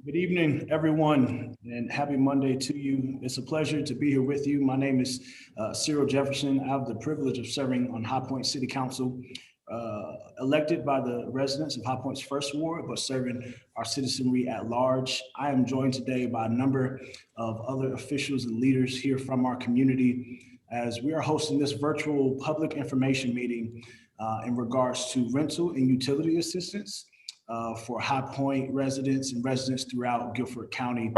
Good evening, everyone, and happy Monday to you. It's a pleasure to be here with you. My name is Cyril Jefferson. I have the privilege of serving on High Point City Council, elected by the residents of High Point's first ward, but serving our citizenry at large. I am joined today by a number of other officials and leaders here from our community as we are hosting this virtual public information meeting in regards to rental and utility assistance for High Point residents and residents throughout Guilford County.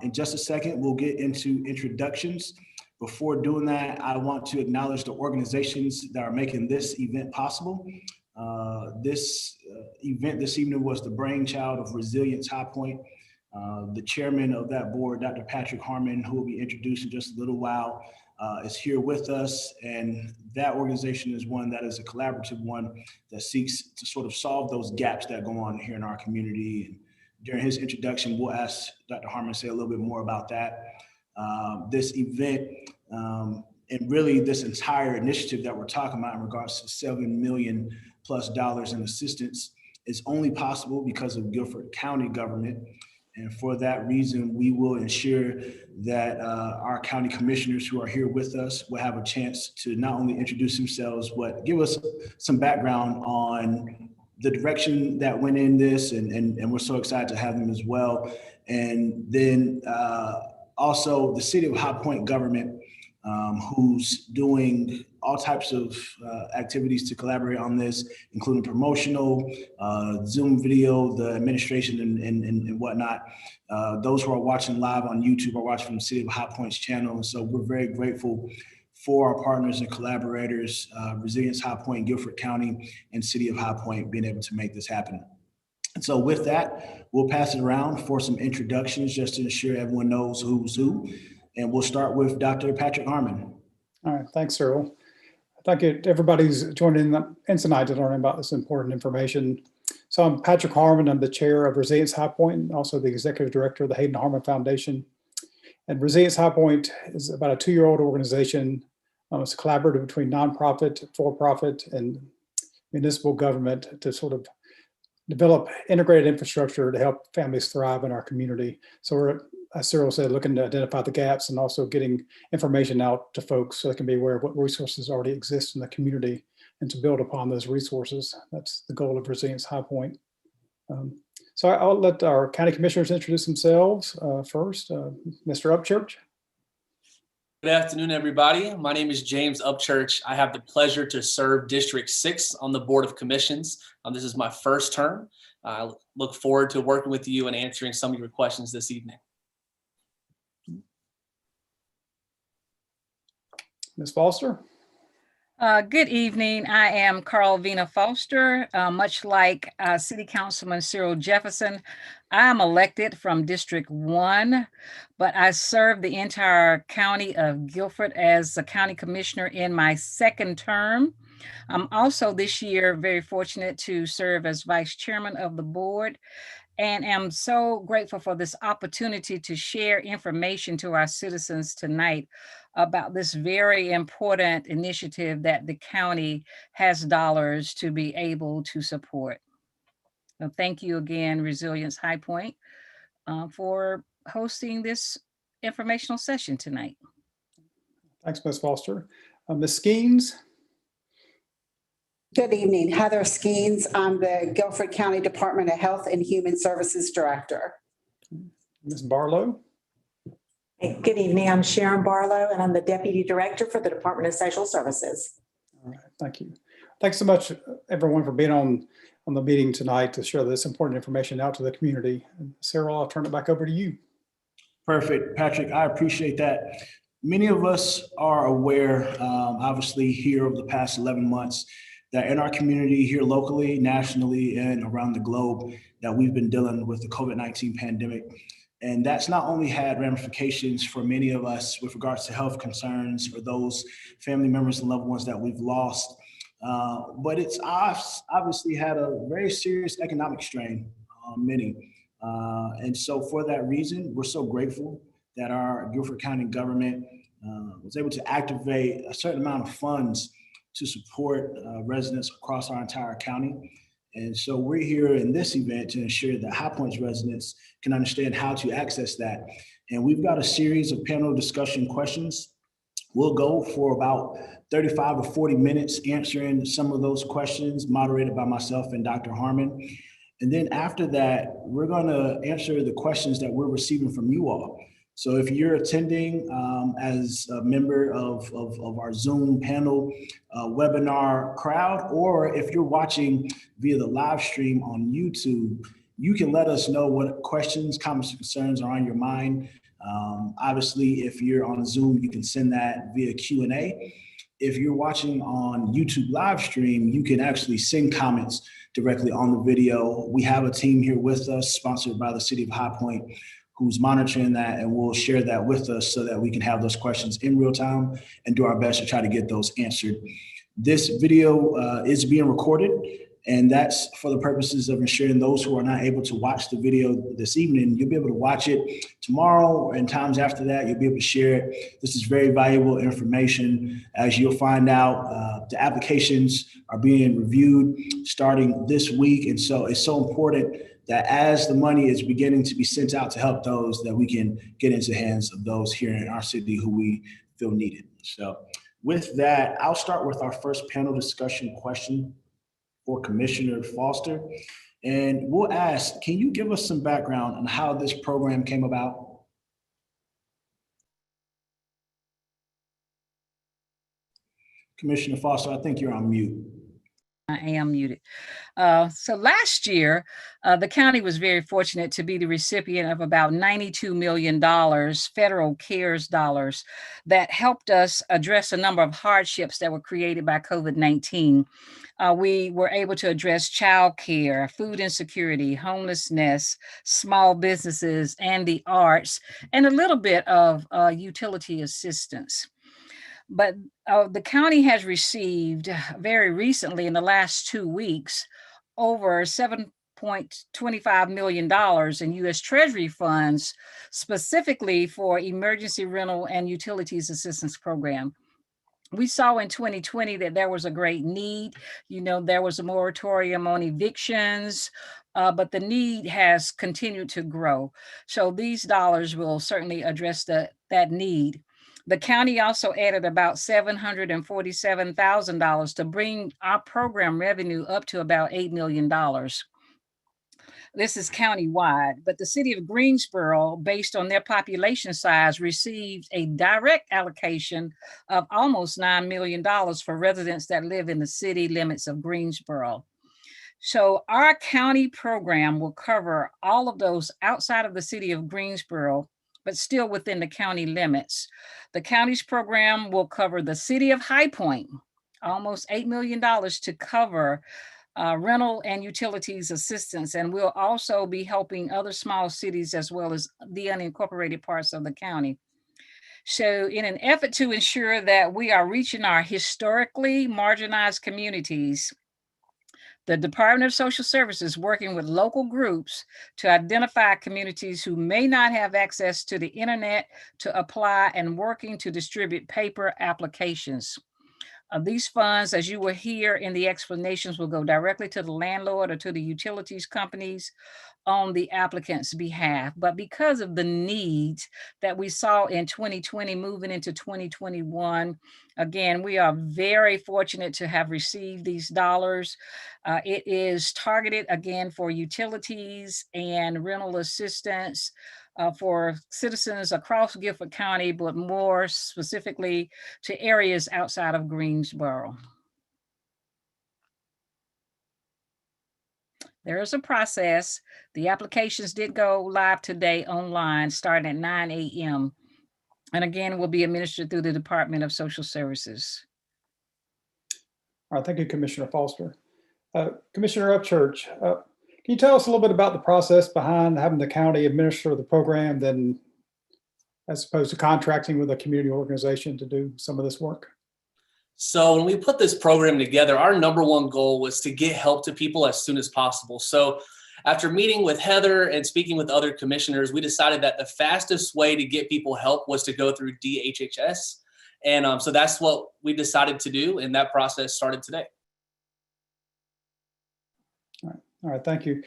In just a second, we'll get into introductions. Before doing that, I want to acknowledge the organizations that are making this event possible. This event this evening was the brainchild of Resilience High Point. The chairman of that board, Dr. Patrick Harmon, who will be introduced in just a little while, is here with us, and that organization is one that is a collaborative one that seeks to sort of solve those gaps that go on here in our community. And during his introduction, we'll ask Dr. Harmon to say a little bit more about that. This event and really this entire initiative that we're talking about in regards to $7 million+ in assistance is only possible because of Guilford County government. And for that reason, we will ensure that our county commissioners who are here with us will have a chance to not only introduce themselves, but give us some background on the direction that went in this. And we're so excited to have them as well. And then also the City of High Point government, who's doing all types of activities to collaborate on this, including promotional, Zoom video, the administration and whatnot. Those who are watching live on YouTube are watching from the City of High Point's channel. And so we're very grateful for our partners and collaborators, Resilience High Point, Guilford County, and City of High Point being able to make this happen. And so with that, we'll pass it around for some introductions just to ensure everyone knows who's who. And we'll start with Dr. Patrick Harmon. All right, thanks, Cyril. Thank you to everybody's joining in tonight to learn about this important information. So I'm Patrick Harmon. I'm the chair of Resilience High Point and also the executive director of the Hayden Harmon Foundation. And Resilience High Point is about a 2-year-old organization. It's a collaborative between nonprofit, for-profit, and municipal government to sort of develop integrated infrastructure to help families thrive in our community. So we're, as Cyril said, looking to identify the gaps and also getting information out to folks so they can be aware of what resources already exist in the community and to build upon those resources. That's the goal of Resilience High Point. So I'll let our county commissioners introduce themselves first. Mr. Upchurch. Good afternoon, everybody. My name is James Upchurch. I have the pleasure to serve District 6 on the Board of Commissions. This is my first term. I look forward to working with you and answering some of your questions this evening. Ms. Foster. Good evening. I am Carlvina Foster. Much like City Councilman Cyril Jefferson, I am elected from District 1, but I serve the entire county of Guilford as a county commissioner in my second term. I'm also this year very fortunate to serve as vice chairman of the board, and am so grateful for this opportunity to share information to our citizens tonight about this very important initiative that the county has dollars to be able to support. So thank you again, Resilience High Point, for hosting this informational session tonight. Thanks, Ms. Foster. Ms. Skeens. Good evening, Heather Skeens. I'm the Guilford County Department of Health and Human Services Director. Ms. Barlow. Hey, good evening, I'm Sharon Barlow and I'm the Deputy Director for the Department of Social Services. All right, thank you. Thanks so much, everyone, for being on the meeting tonight to share this important information out to the community. And Cyril, I'll turn it back over to you. Perfect, Patrick, I appreciate that. Many of us are aware, obviously here over the past 11 months, that in our community here locally, nationally, and around the globe, that we've been dealing with the COVID-19 pandemic. And that's not only had ramifications for many of us with regards to health concerns or those family members and loved ones that we've lost, but it's obviously had a very serious economic strain on many. And so for that reason, we're so grateful that our Guilford County government was able to activate a certain amount of funds to support residents across our entire county. And so we're here in this event to ensure that High Point's residents can understand how to access that. And we've got a series of panel discussion questions. We'll go for about 35 or 40 minutes answering some of those questions, moderated by myself and Dr. Harmon. And then after that, we're going to answer the questions that we're receiving from you all. So if you're attending as a member of our Zoom panel webinar crowd, or if you're watching via the live stream on YouTube, you can let us know what questions, comments, and concerns are on your mind. Obviously, if you're on Zoom, you can send that via Q&A. If you're watching on YouTube live stream, you can actually send comments directly on the video. We have a team here with us, sponsored by the City of High Point, who's monitoring that and will share that with us so that we can have those questions in real time and do our best to try to get those answered. This video is being recorded, and that's for the purposes of ensuring those who are not able to watch the video this evening, you'll be able to watch it tomorrow, and times after that, you'll be able to share it. This is very valuable information. As you'll find out, the applications are being reviewed starting this week, and so it's so important that as the money is beginning to be sent out to help those, that we can get into the hands of those here in our city who we feel needed. So with that, I'll start with our first panel discussion question for Commissioner Foster. And we'll ask, can you give us some background on how this program came about? Commissioner Foster, I think you're on mute. I am muted. So last year, the county was very fortunate to be the recipient of about $92 million federal CARES dollars that helped us address a number of hardships that were created by COVID-19. We were able to address child care, food insecurity, homelessness, small businesses, and the arts, and a little bit of utility assistance. But the county has received very recently, in the last 2 weeks, over $7.25 million in U.S. Treasury funds, specifically for emergency rental and utilities assistance program. We saw in 2020 that there was a great need. You know, there was a moratorium on evictions, but the need has continued to grow. So these dollars will certainly address that need. The county also added about $747,000 to bring our program revenue up to about $8 million. This is countywide, but the city of Greensboro, based on their population size, received a direct allocation of almost $9 million for residents that live in the city limits of Greensboro. So our county program will cover all of those outside of the city of Greensboro, but still within the county limits. The county's program will cover the city of High Point, almost $8 million to cover rental and utilities assistance. And we'll also be helping other small cities as well as the unincorporated parts of the county. So in an effort to ensure that we are reaching our historically marginalized communities, the Department of Social Services working with local groups to identify communities who may not have access to the internet to apply and working to distribute paper applications. These funds, as you will hear in the explanations, will go directly to the landlord or to the utilities companies on the applicant's behalf. But because of the needs that we saw in 2020 moving into 2021, again, we are very fortunate to have received these dollars. It is targeted again for utilities and rental assistance for citizens across Guilford County, but more specifically to areas outside of Greensboro. There is a process. The applications did go live today online, starting at 9 a.m. And again, will be administered through the Department of Social Services. All right, thank you, Commissioner Foster. Commissioner Upchurch, can you tell us a little bit about the process behind having the county administer the program, then as opposed to contracting with a community organization to do some of this work? So when we put this program together, our number one goal was to get help to people as soon as possible. So after meeting with Heather and speaking with other commissioners, we decided that the fastest way to get people help was to go through DHHS. And so that's what we decided to do. And that process started today. All right, thank you.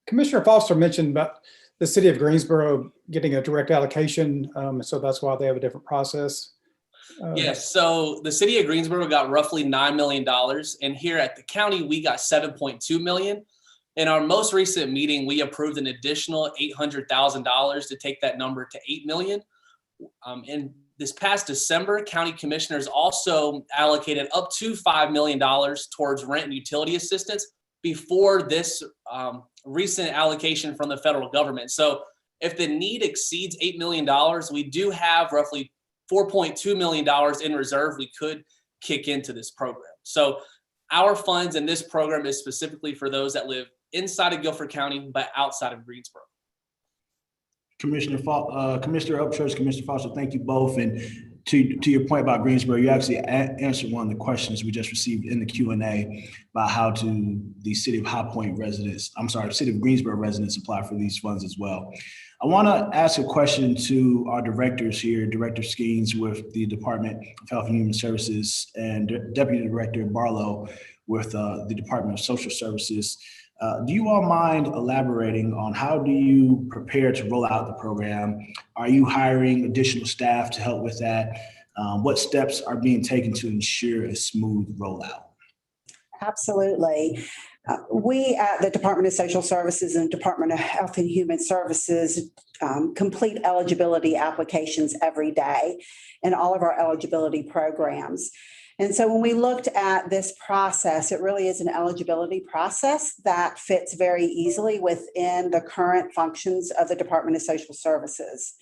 Commissioner Foster mentioned about the city of Greensboro getting a direct allocation, so that's why they have a different process. Yes, so the city of Greensboro got roughly $9 million, and here at the county, we got $7.2 million. In our most recent meeting, we approved an additional $800,000 to take that number to $8 million. And this past December, county commissioners also allocated up to $5 million towards rent and utility assistance before this recent allocation from the federal government. So if the need exceeds $8 million, we do have roughly $4.2 million in reserve we could kick into this program. So our funds in this program is specifically for those that live inside of Guilford County, but outside of Greensboro. Commissioner Upchurch, Commissioner Foster, thank you both. And to your point about Greensboro, you actually answered one of the questions we just received in the Q&A about how to the city of city of Greensboro residents apply for these funds as well. I want to ask a question to our directors here, Director Skeens with the Department of Health and Human Services and Deputy Director Barlow with the Department of Social Services. Do you all mind elaborating on how do you prepare to roll out the program? Are you hiring additional staff to help with that? What steps are being taken to ensure a smooth rollout? Absolutely. We at the Department of Social Services and Department of Health and Human Services complete eligibility applications every day in all of our eligibility programs. And so when we looked at this process, it really is an eligibility process that fits very easily within the current functions of the Department of Social Services.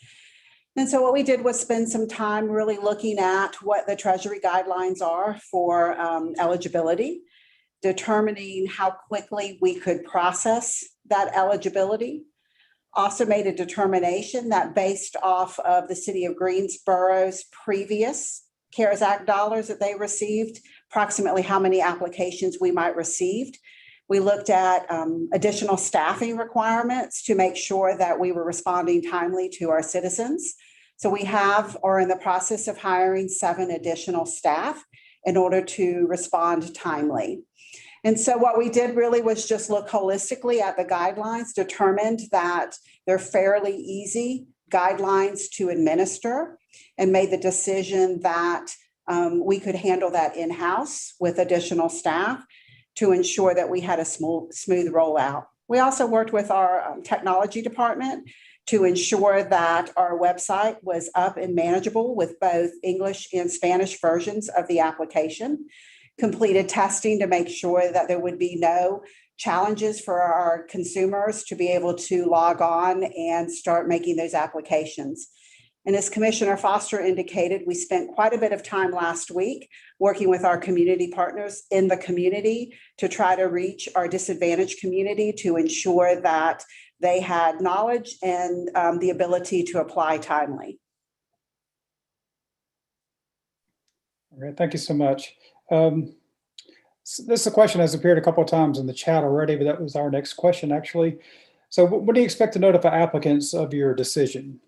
And so what we did was spend some time really looking at what the Treasury guidelines are for eligibility, determining how quickly we could process that eligibility. Also made a determination that based off of the city of Greensboro's previous CARES Act dollars that they received, approximately how many applications we might receive. We looked at additional staffing requirements to make sure that we were responding timely to our citizens. So we are in the process of hiring 7 additional staff in order to respond timely. And so what we did really was just look holistically at the guidelines, determined that they're fairly easy guidelines to administer, and made the decision that we could handle that in-house with additional staff to ensure that we had a smooth rollout. We also worked with our technology department to ensure that our website was up and manageable with both English and Spanish versions of the application. Completed testing to make sure that there would be no challenges for our consumers to be able to log on and start making those applications. And as Commissioner Foster indicated, we spent quite a bit of time last week working with our community partners in the community to try to reach our disadvantaged community to ensure that they had knowledge and the ability to apply timely. All right, thank you so much. This question has appeared a couple of times in the chat already, but that was our next question actually. So when do you expect to notify applicants of your decision?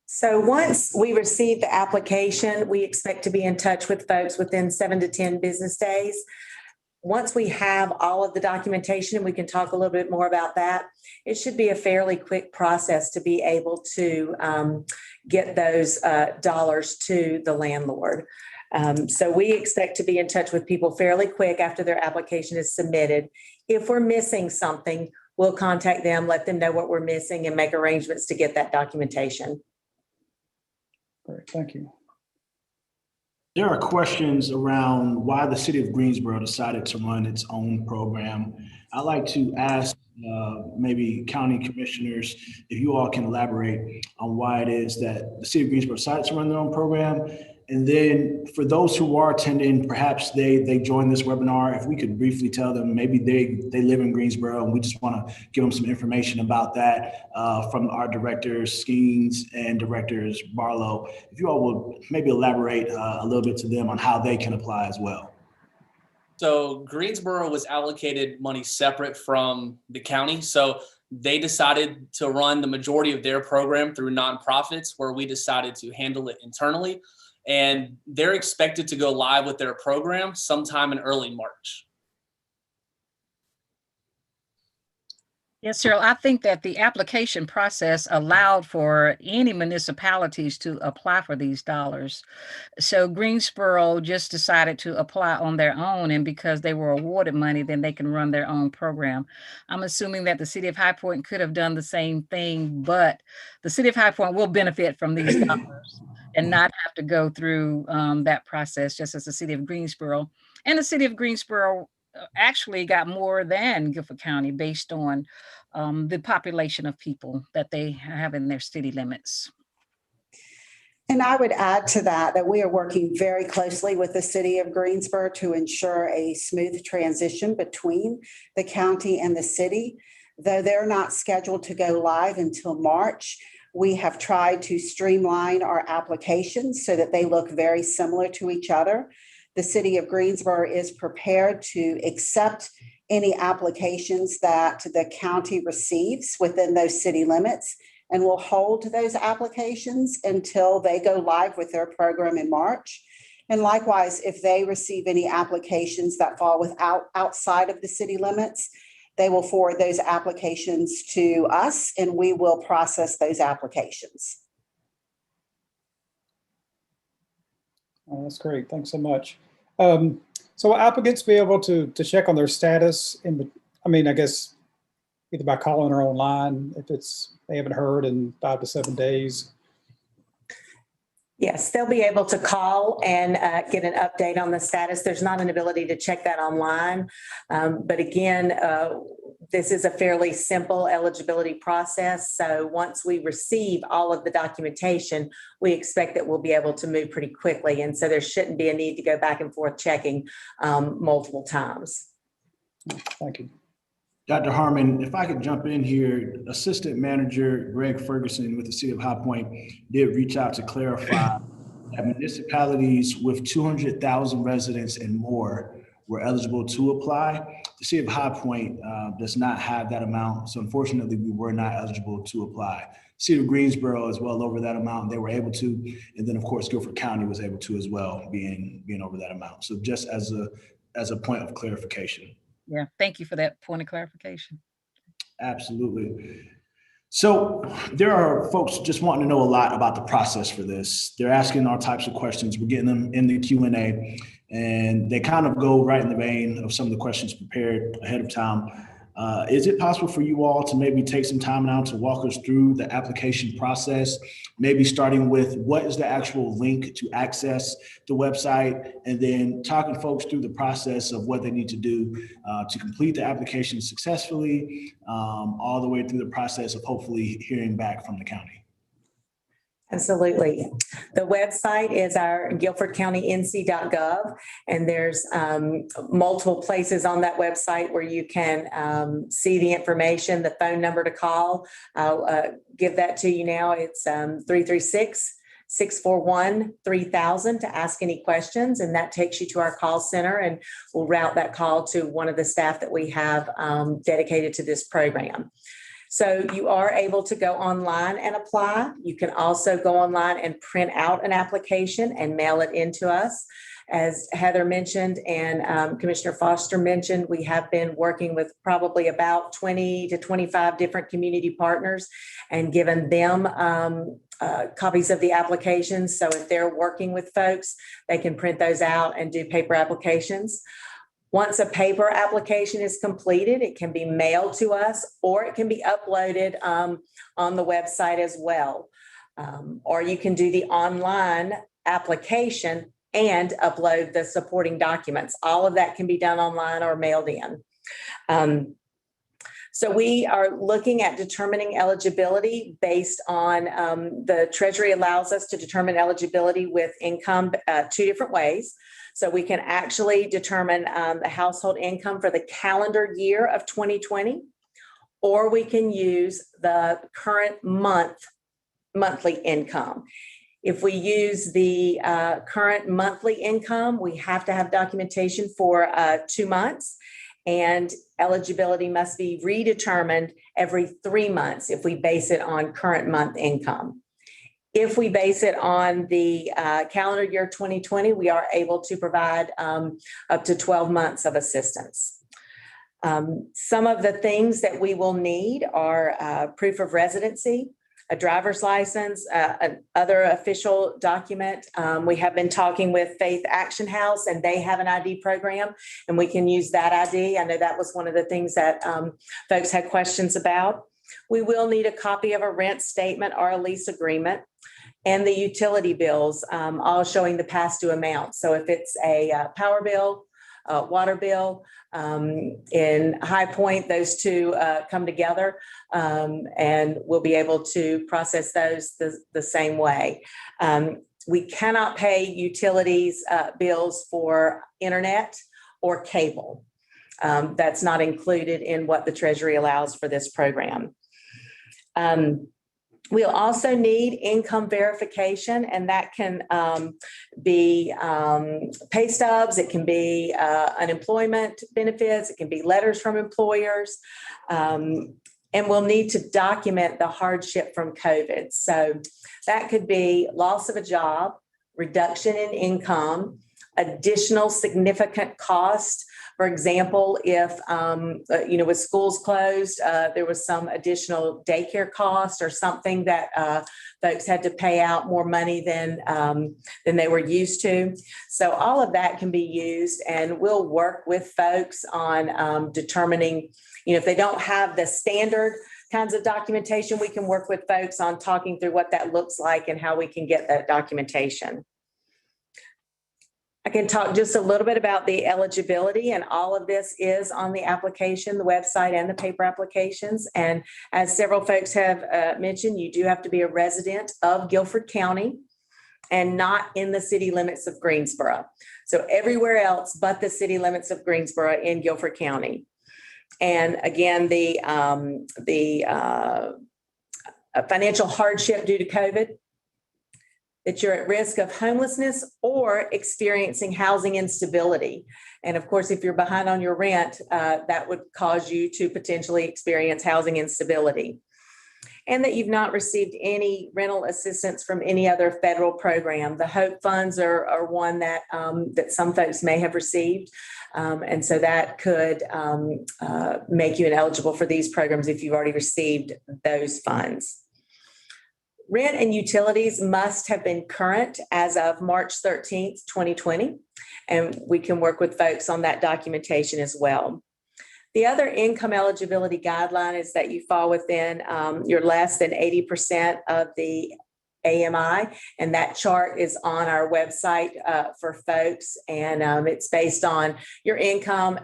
So once we receive the application, we expect to be in touch with folks within 7 to 10 business days. Once we have all of the documentation, and we can talk a little bit more about that, it should be a fairly quick process to be able to get those dollars to the landlord. So we expect to be in touch with people fairly quick after their application is submitted. If we're missing something, we'll contact them, let them know what we're missing, and make arrangements to get that documentation. Great, thank you. There are questions around why the city of Greensboro decided to run its own program. I'd like to ask maybe county commissioners if you all can elaborate on why it is that the city of Greensboro decided to run their own program. And then for those who are attending, perhaps they joined this webinar, if we could briefly tell them maybe they live in Greensboro and we just want to give them some information about that from our directors, Skeens and directors Barlow. If you all would maybe elaborate a little bit to them on how they can apply as well. So Greensboro was allocated money separate from the county. So they decided to run the majority of their program through nonprofits, where we decided to handle it internally. and they're expected to go live with their program sometime in early March. Yes, Cyril, I think that the application process allowed for any municipalities to apply for these dollars. So Greensboro just decided to apply on their own, and because they were awarded money, then they can run their own program. I'm assuming that the city of High Point could have done the same thing, but the city of High Point will benefit from these dollars and not have to go through that process, just as the city of Greensboro. And the city of Greensboro actually got more than Guilford County based on the population of people that they have in their city limits. And I would add to that, that we are working very closely with the city of Greensboro to ensure a smooth transition between the county and the city. Though they're not scheduled to go live until March, we have tried to streamline our applications so that they look very similar to each other. The city of Greensboro is prepared to accept any applications that the county receives within those city limits, and will hold those applications until they go live with their program in March. And likewise, if they receive any applications that fall outside of the city limits, they will forward those applications to us, and we will process those applications. Oh, that's great. Thanks so much. So will applicants be able to check on their status I guess either by calling or online if they haven't heard in 5 to 7 days? Yes, they'll be able to call and get an update on the status. There's not an ability to check that online. But again, this is a fairly simple eligibility process. So once we receive all of the documentation, we expect that we'll be able to move pretty quickly. And so there shouldn't be a need to go back and forth checking multiple times. Thank you. Dr. Harmon, if I could jump in here, Assistant Manager Greg Ferguson with the City of High Point did reach out to clarify that municipalities with 200,000 residents and more were eligible to apply. The City of High Point does not have that amount, so unfortunately we were not eligible to apply. The City of Greensboro is well over that amount. They were able to, and then of course Guilford County was able to as well, being over that amount. So just as a point of clarification. Yeah, thank you for that point of clarification. Absolutely. So there are folks just wanting to know a lot about the process for this. They're asking all types of questions. We're getting them in the Q&A, and they kind of go right in the vein of some of the questions prepared ahead of time. Is it possible for you all to maybe take some time now to walk us through the application process, maybe starting with what is the actual link to access the website, and then talking folks through the process of what they need to do to complete the application successfully, all the way through the process of hopefully hearing back from the county? Absolutely. The website is our guilfordcountync.gov, and there's multiple places on that website where you can see the information, the phone number to call. I'll give that to you now. It's 336-641-3000 to ask any questions, and that takes you to our call center, and we'll route that call to one of the staff that we have dedicated to this program. So you are able to go online and apply. You can also go online and print out an application and mail it in to us. As Heather mentioned and Commissioner Foster mentioned, we have been working with probably about 20 to 25 different community partners and given them copies of the applications. So if they're working with folks, they can print those out and do paper applications. Once a paper application is completed, it can be mailed to us, or it can be uploaded on the website as well. Or you can do the online application and upload the supporting documents. All of that can be done online or mailed in. So we are looking at determining eligibility based on the Treasury allows us to determine eligibility with income 2 different ways. So we can actually determine the household income for the calendar year of 2020, or we can use the current monthly income. If we use the current monthly income, we have to have documentation for 2 months, and eligibility must be redetermined every 3 months if we base it on current month income. If we base it on the calendar year 2020, we are able to provide up to 12 months of assistance. Some of the things that we will need are proof of residency, a driver's license, other official document. We have been talking with Faith Action House, and they have an ID program, and we can use that ID. I know that was one of the things that folks had questions about. We will need a copy of a rent statement or a lease agreement, and the utility bills, all showing the past due amount. So if it's a power bill, water bill, in High Point, those two come together, and we'll be able to process those the same way. We cannot pay utilities bills for internet or cable. That's not included in what the Treasury allows for this program. We'll also need income verification, and that can be pay stubs, it can be unemployment benefits, it can be letters from employers, and we'll need to document the hardship from COVID. So that could be loss of a job, reduction in income, additional significant cost. For example, if, with schools closed, there was some additional daycare cost or something that folks had to pay out more money than they were used to. So all of that can be used, and we'll work with folks on determining, if they don't have the standard kinds of documentation, we can work with folks on talking through what that looks like and how we can get that documentation. I can talk just a little bit about the eligibility, and all of this is on the application, the website, and the paper applications. And as several folks have mentioned, you do have to be a resident of Guilford County and not in the city limits of Greensboro. So everywhere else but the city limits of Greensboro in Guilford County. And again, the financial hardship due to COVID, that you're at risk of homelessness or experiencing housing instability. And of course, if you're behind on your rent, that would cause you to potentially experience housing instability. And that you've not received any rental assistance from any other federal program. The HOPE funds are one that some folks may have received. And so that could make you ineligible for these programs if you've already received those funds. Rent and utilities must have been current as of March 13th, 2020, and we can work with folks on that documentation as well. The other income eligibility guideline is that you fall within you're less than 80% of the AMI, and that chart is on our website for folks, and it's based on your income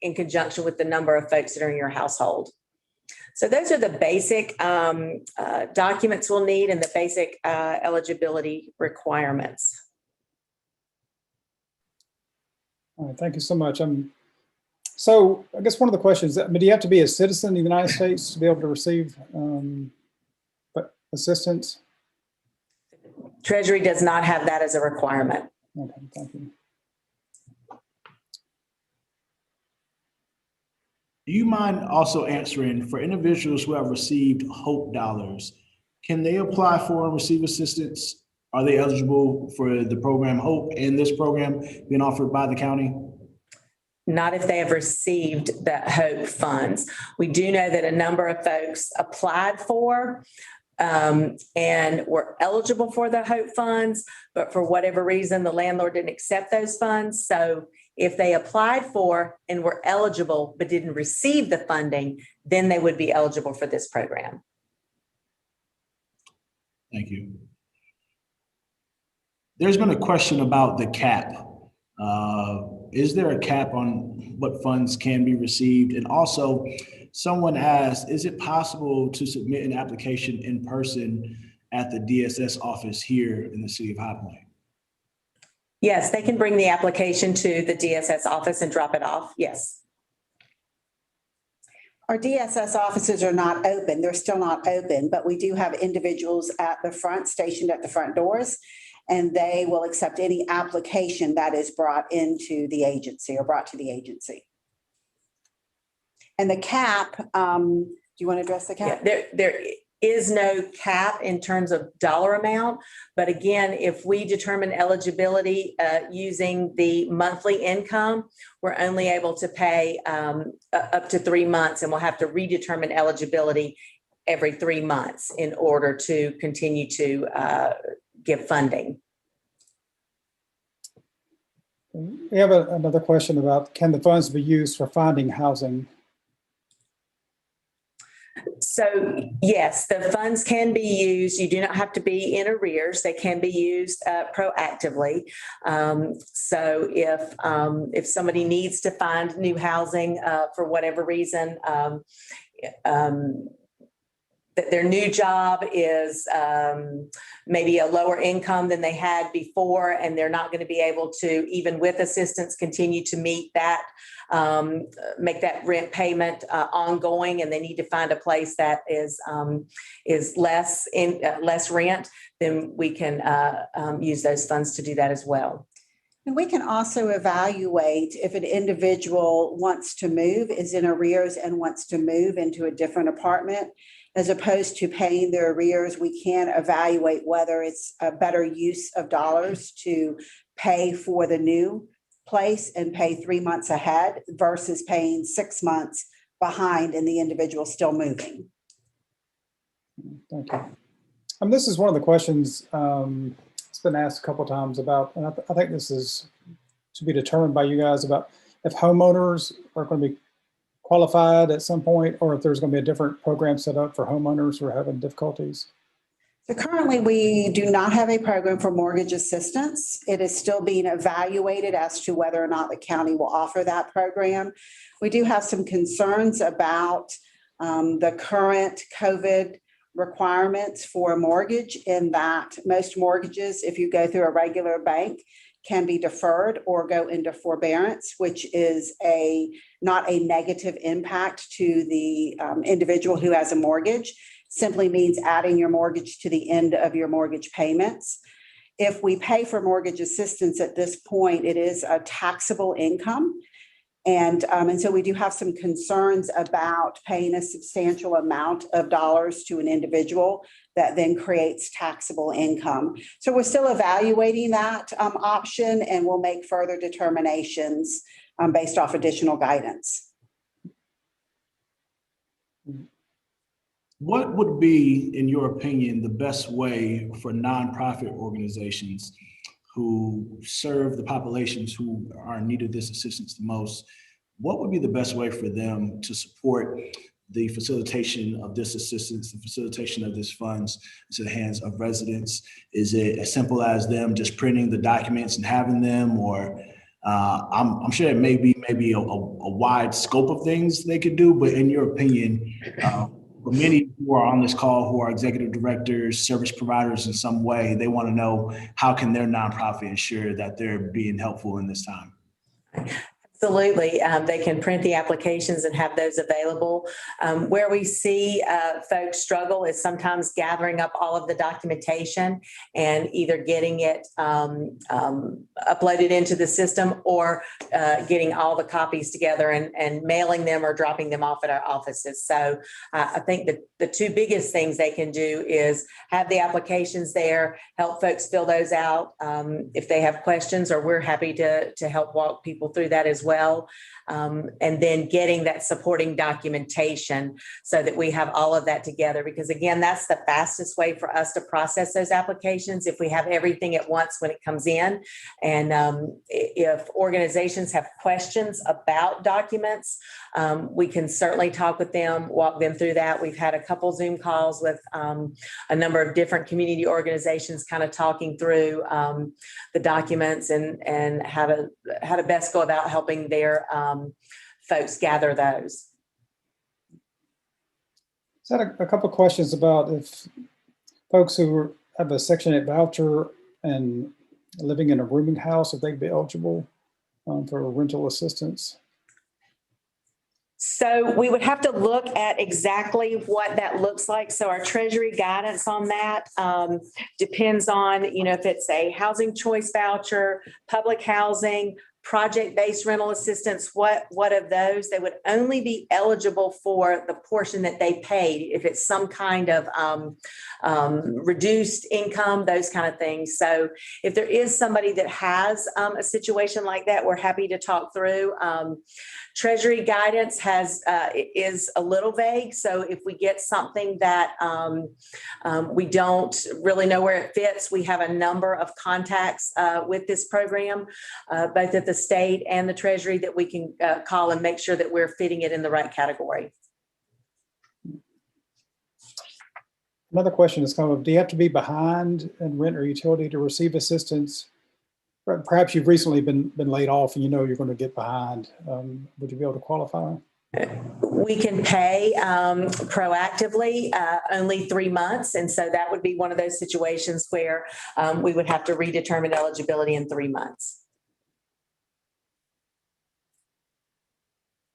in conjunction with the number of folks that are in your household. So those are the basic documents we'll need and the basic eligibility requirements. All right, thank you so much. So I guess one of the questions, do you have to be a citizen of the United States to be able to receive assistance? Treasury does not have that as a requirement. Okay, thank you. Do you mind also answering, for individuals who have received HOPE dollars, can they apply for and receive assistance? Are they eligible for the program HOPE and this program being offered by the county? Not if they have received the HOPE funds. We do know that a number of folks applied for and were eligible for the HOPE funds, but for whatever reason, the landlord didn't accept those funds. So if they applied for and were eligible but didn't receive the funding, then they would be eligible for this program. Thank you. There's been a question about the cap. Is there a cap on what funds can be received? And also, someone asked, is it possible to submit an application in person at the DSS office here in the city of High Point? Yes, they can bring the application to the DSS office and drop it off. Yes. Our DSS offices are not open. They're still not open, but we do have individuals at the front, stationed at the front doors, and they will accept any application that is brought into the agency or brought to the agency. And the cap, do you want to address the cap? Yeah, is no cap in terms of dollar amount. But again, if we determine eligibility using the monthly income, we're only able to pay up to 3 months, and we'll have to redetermine eligibility every 3 months in order to continue to give funding. We have another question about, can the funds be used for finding housing? So yes, the funds can be used. You do not have to be in arrears. They can be used proactively. So if somebody needs to find new housing for whatever reason, that their new job is maybe a lower income than they had before, and they're not going to be able to, even with assistance, continue to meet that, make that rent payment ongoing, and they need to find a place that is less rent, then we can use those funds to do that as well. And we can also evaluate if an individual wants to move, is in arrears and wants to move into a different apartment. As opposed to paying their arrears, we can evaluate whether it's a better use of dollars to pay for the new place and pay 3 months ahead versus paying 6 months behind and the individual still moving. Thank you. This is one of the questions it's been asked a couple of times about, and I think this is to be determined by you guys, about if homeowners are going to be qualified at some point, or if there's going to be a different program set up for homeowners who are having difficulties. So currently, we do not have a program for mortgage assistance. It is still being evaluated as to whether or not the county will offer that program. We do have some concerns about the current COVID requirements for a mortgage, in that most mortgages, if you go through a regular bank, can be deferred or go into forbearance, which is not a negative impact to the individual who has a mortgage. Simply means adding your mortgage to the end of your mortgage payments. If we pay for mortgage assistance at this point, it is a taxable income. And so we do have some concerns about paying a substantial amount of dollars to an individual that then creates taxable income. So we're still evaluating that option, and we'll make further determinations based off additional guidance. What would be, in your opinion, the best way for nonprofit organizations who serve the populations who are in need of this assistance the most? What would be the best way for them to support the facilitation of this assistance, the facilitation of this funds into the hands of residents? Is it as simple as them just printing the documents and having them, or I'm sure it may be a wide scope of things they could do, but in your opinion, for many who are on this call who are executive directors, service providers in some way, they want to know, how can their nonprofit ensure that they're being helpful in this time? Absolutely. They can print the applications and have those available. Where we see folks struggle is sometimes gathering up all of the documentation and either getting it uploaded into the system, or getting all the copies together and mailing them or dropping them off at our offices. So I think that the two biggest things they can do is have the applications there, help folks fill those out if they have questions, or we're happy to help walk people through that as well. And then getting that supporting documentation so that we have all of that together, because again, that's the fastest way for us to process those applications, if we have everything at once when it comes in. And if organizations have questions about documents, we can certainly talk with them, walk them through that. We've had a couple Zoom calls with a number of different community organizations kind of talking through the documents and how to best go about helping their folks gather those. So I had a couple of questions about if folks who have a Section 8 voucher and living in a rooming house, if they'd be eligible for rental assistance. So we would have to look at exactly what that looks like. So our Treasury guidance on that depends on, if it's a housing choice voucher, public housing, project-based rental assistance, what of those? They would only be eligible for the portion that they paid if it's some kind of reduced income, those kind of things. So if there is somebody that has a situation like that, we're happy to talk through. Treasury guidance is a little vague. So if we get something that we don't really know where it fits, we have a number of contacts with this program, both at the state and the Treasury, that we can call and make sure that we're fitting it in the right category. Another question is kind of, do you have to be behind in rent or utility to receive assistance? Perhaps you've recently been laid off and you know you're going to get behind. Would you be able to qualify? We can pay proactively only 3 months. And so that would be one of those situations where we would have to redetermine eligibility in 3 months.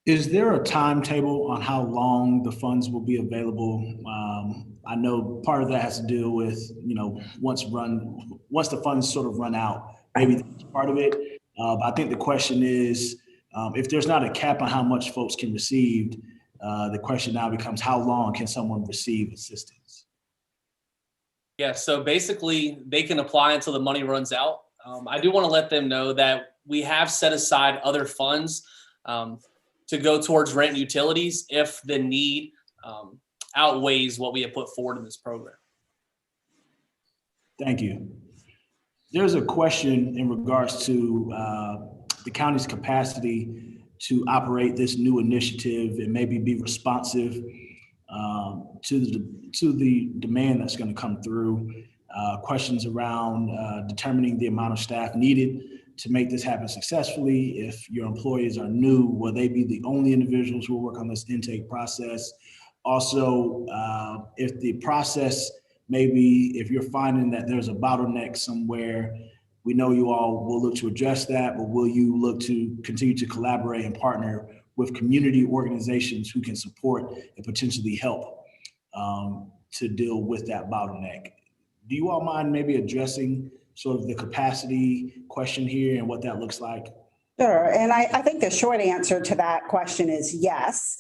Is there a timetable on how long the funds will be available? I know part of that has to do with, once the funds sort of run out, maybe that's part of it. But I think the question is, if there's not a cap on how much folks can receive, the question now becomes, how long can someone receive assistance? Yeah, so basically they can apply until the money runs out. I do want to let them know that we have set aside other funds to go towards rent and utilities if the need outweighs what we have put forward in this program. Thank you. There's a question in regards to the county's capacity to operate this new initiative and maybe be responsive to the demand that's going to come through. Questions around determining the amount of staff needed to make this happen successfully. If your employees are new, will they be the only individuals who will work on this intake process? Also, if the process, maybe if you're finding that there's a bottleneck somewhere, we know you all will look to address that, but will you look to continue to collaborate and partner with community organizations who can support and potentially help to deal with that bottleneck? Do you all mind maybe addressing sort of the capacity question here and what that looks like? Sure. And I think the short answer to that question is yes.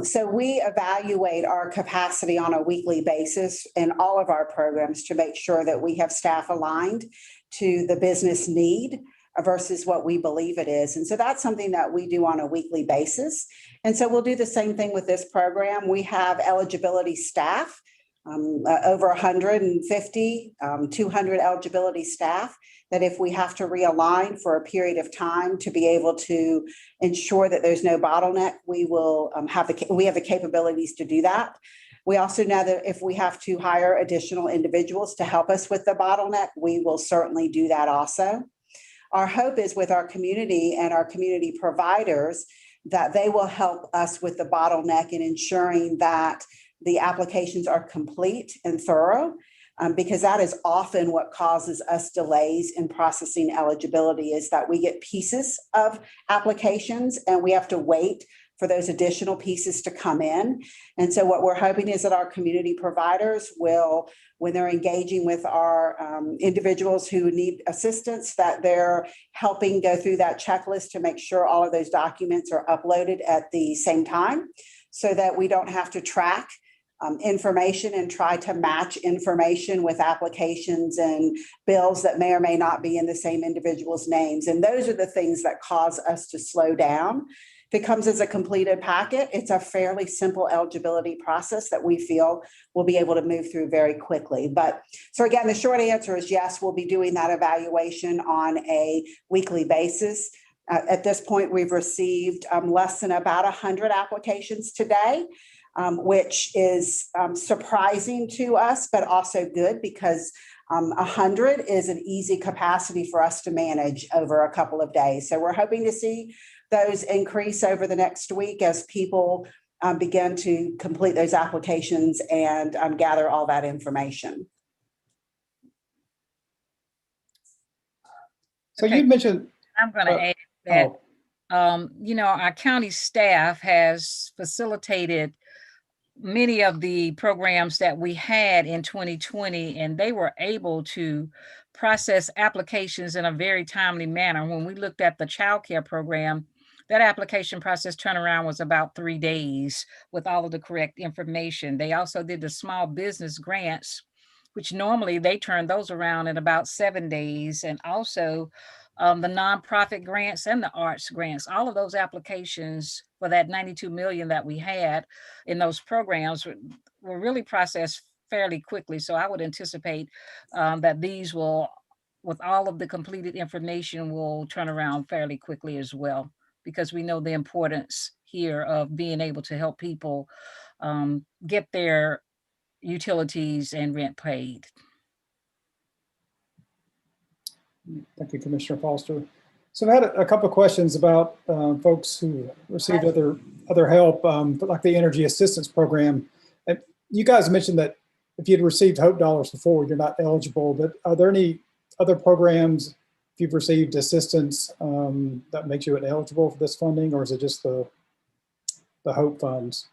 So we evaluate our capacity on a weekly basis in all of our programs to make sure that we have staff aligned to the business need versus what we believe it is. And so that's something that we do on a weekly basis. And so we'll do the same thing with this program. We have eligibility staff, over 150, 200 eligibility staff, that if we have to realign for a period of time to be able to ensure that there's no bottleneck, we will have the capabilities to do that. We also know that if we have to hire additional individuals to help us with the bottleneck, we will certainly do that also. Our hope is with our community and our community providers that they will help us with the bottleneck in ensuring that the applications are complete and thorough, because that is often what causes us delays in processing eligibility, is that we get pieces of applications and we have to wait for those additional pieces to come in. And so what we're hoping is that our community providers will, when they're engaging with our individuals who need assistance, that they're helping go through that checklist to make sure all of those documents are uploaded at the same time, so that we don't have to track information and try to match information with applications and bills that may or may not be in the same individual's names. And those are the things that cause us to slow down. If it comes as a completed packet, it's a fairly simple eligibility process that we feel we'll be able to move through very quickly. But so again, the short answer is yes, we'll be doing that evaluation on a weekly basis. At this point, we've received less than about 100 applications today, which is surprising to us, but also good, because 100 is an easy capacity for us to manage over a couple of days. So we're hoping to see those increase over the next week as people begin to complete those applications and gather all that information. So you mentioned. I'm going to add that, our county staff has facilitated many of the programs that we had in 2020, and they were able to process applications in a very timely manner. When we looked at the child care program, that application process turnaround was about 3 days with all of the correct information. They also did the small business grants, which normally they turn those around in about 7 days. And also the nonprofit grants and the arts grants, all of those applications for that 92 million that we had in those programs were really processed fairly quickly. So I would anticipate that these will, with all of the completed information, will turn around fairly quickly as well, because we know the importance here of being able to help people get their utilities and rent paid. Thank you, Commissioner Foster. So I had a couple of questions about folks who received other help, like the Energy Assistance Program. And you guys mentioned that if you'd received HOPE dollars before, you're not eligible, but are there any other programs, if you've received assistance, that makes you ineligible for this funding, or is it just the HOPE funds?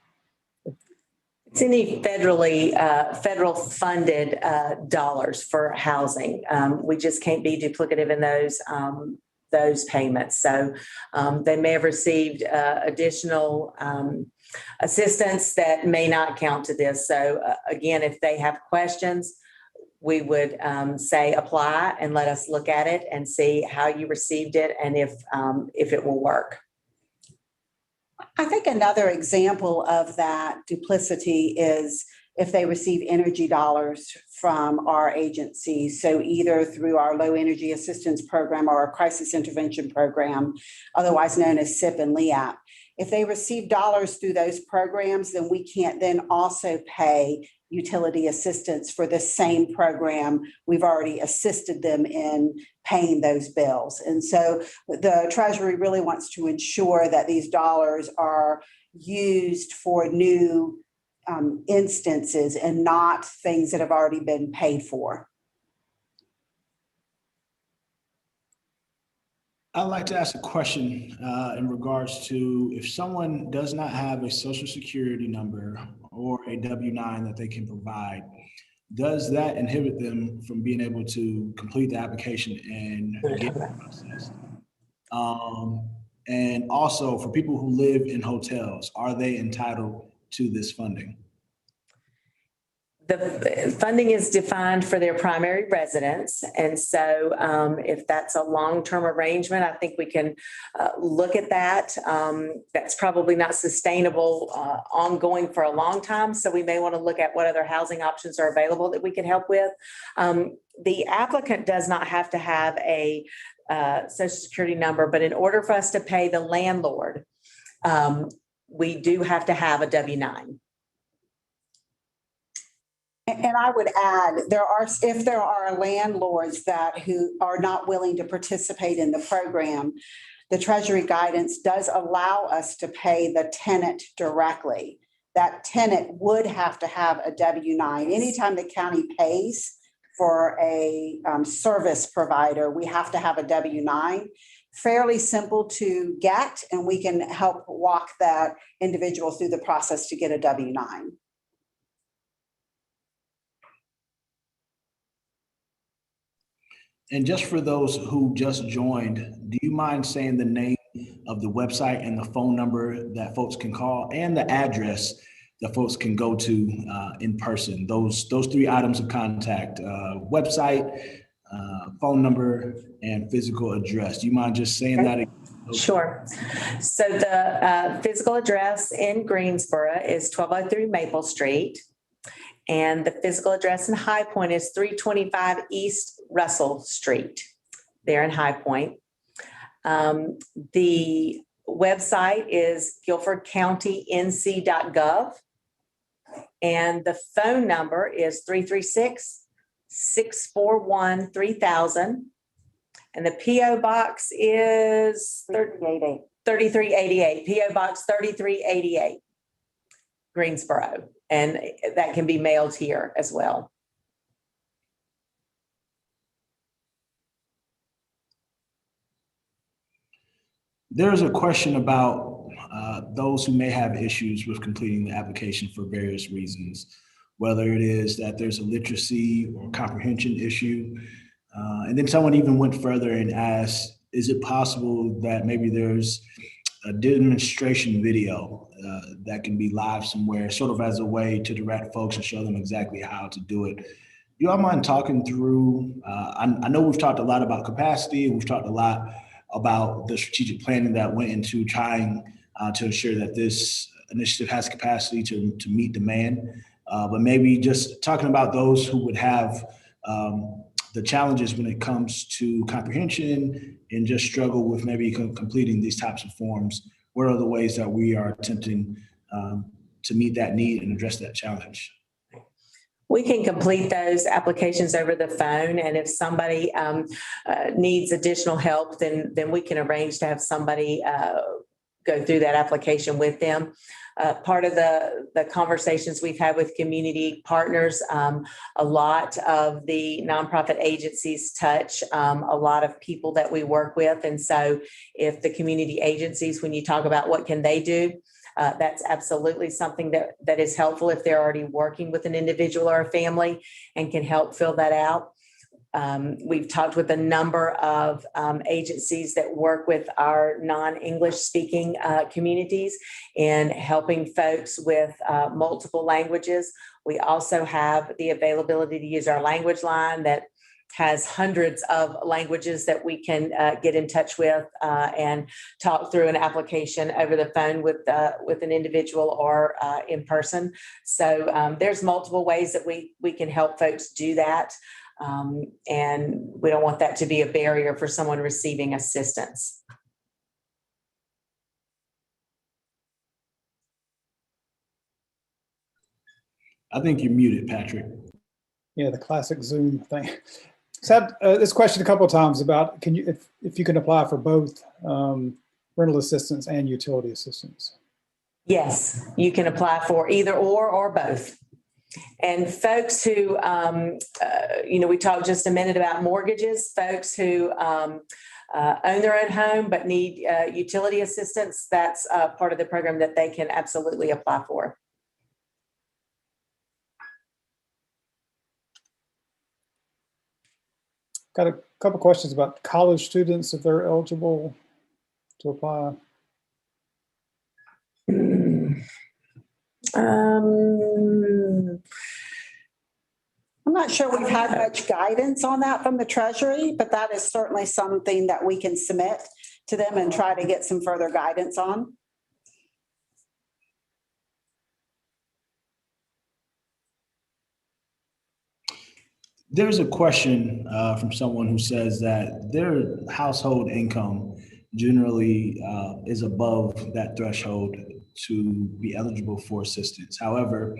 It's any federal funded dollars for housing. We just can't be duplicative in those payments. So they may have received additional assistance that may not count to this. So again, if they have questions, we would say apply and let us look at it and see how you received it and if it will work. I think another example of that duplicity is if they receive energy dollars from our agency. So either through our low energy assistance program or our crisis intervention program, otherwise known as SIP and LEAP. If they receive dollars through those programs, then we can't then also pay utility assistance for the same program. We've already assisted them in paying those bills. And so the Treasury really wants to ensure that these dollars are used for new instances and not things that have already been paid for. I'd like to ask a question in regards to if someone does not have a social security number or a W-9 that they can provide, does that inhibit them from being able to complete the application and get it processed? And also for people who live in hotels, are they entitled to this funding? The funding is defined for their primary residence. And so if that's a long-term arrangement, I think we can look at that. That's probably not sustainable ongoing for a long time. So we may want to look at what other housing options are available that we can help with. The applicant does not have to have a social security number, but in order for us to pay the landlord, we do have to have a W-9. And I would add, if there are landlords who are not willing to participate in the program, the Treasury guidance does allow us to pay the tenant directly. That tenant would have to have a W-9. Anytime the county pays for a service provider, we have to have a W-9. Fairly simple to get, and we can help walk that individual through the process to get a W-9. And just for those who just joined, do you mind saying the name of the website and the phone number that folks can call and the address that folks can go to in person? Those 3 items of contact: website, phone number, and physical address. Do you mind just saying that again? Sure. So the physical address in Greensboro is 1203 Maple Street. And the physical address in High Point is 325 East Russell Street, there in High Point. The website is guilfordcountync.gov. And the phone number is 336-641-3000. And the P.O. Box is 3388. P.O. Box 3388, Greensboro. And that can be mailed here as well. There's a question about those who may have issues with completing the application for various reasons, whether it is that there's a literacy or comprehension issue, And then someone even went further and asked, is it possible that maybe there's a demonstration video that can be live somewhere, sort of as a way to direct folks and show them exactly how to do it? You all mind talking through, I know we've talked a lot about capacity, we've talked a lot about the strategic planning that went into trying to ensure that this initiative has capacity to meet demand, but maybe just talking about those who would have the challenges when it comes to comprehension and just struggle with maybe completing these types of forms. What are the ways that we are attempting to meet that need and address that challenge? We can complete those applications over the phone, and if somebody needs additional help, then we can arrange to have somebody go through that application with them. Part of the conversations we've had with community partners, a lot of the nonprofit agencies touch a lot of people that we work with. And so if the community agencies, when you talk about what can they do, that's absolutely something that is helpful if they're already working with an individual or a family and can help fill that out. We've talked with a number of agencies that work with our non-English speaking communities in helping folks with multiple languages. We also have the availability to use our language line that has hundreds of languages that we can get in touch with and talk through an application over the phone with an individual or in person. So there's multiple ways that we can help folks do that. And we don't want that to be a barrier for someone receiving assistance. I think you're muted, Patrick. Yeah, the classic Zoom thing. So I've had this question a couple of times about if you can apply for both rental assistance and utility assistance. Yes, you can apply for either or both. And folks who, we talked just a minute about mortgages, folks who own their own home but need utility assistance, that's part of the program that they can absolutely apply for. Got a couple questions about college students, if they're eligible to apply. I'm not sure we've had much guidance on that from the Treasury, but that is certainly something that we can submit to them and try to get some further guidance on. There's a question from someone who says that their household income generally is above that threshold to be eligible for assistance. However,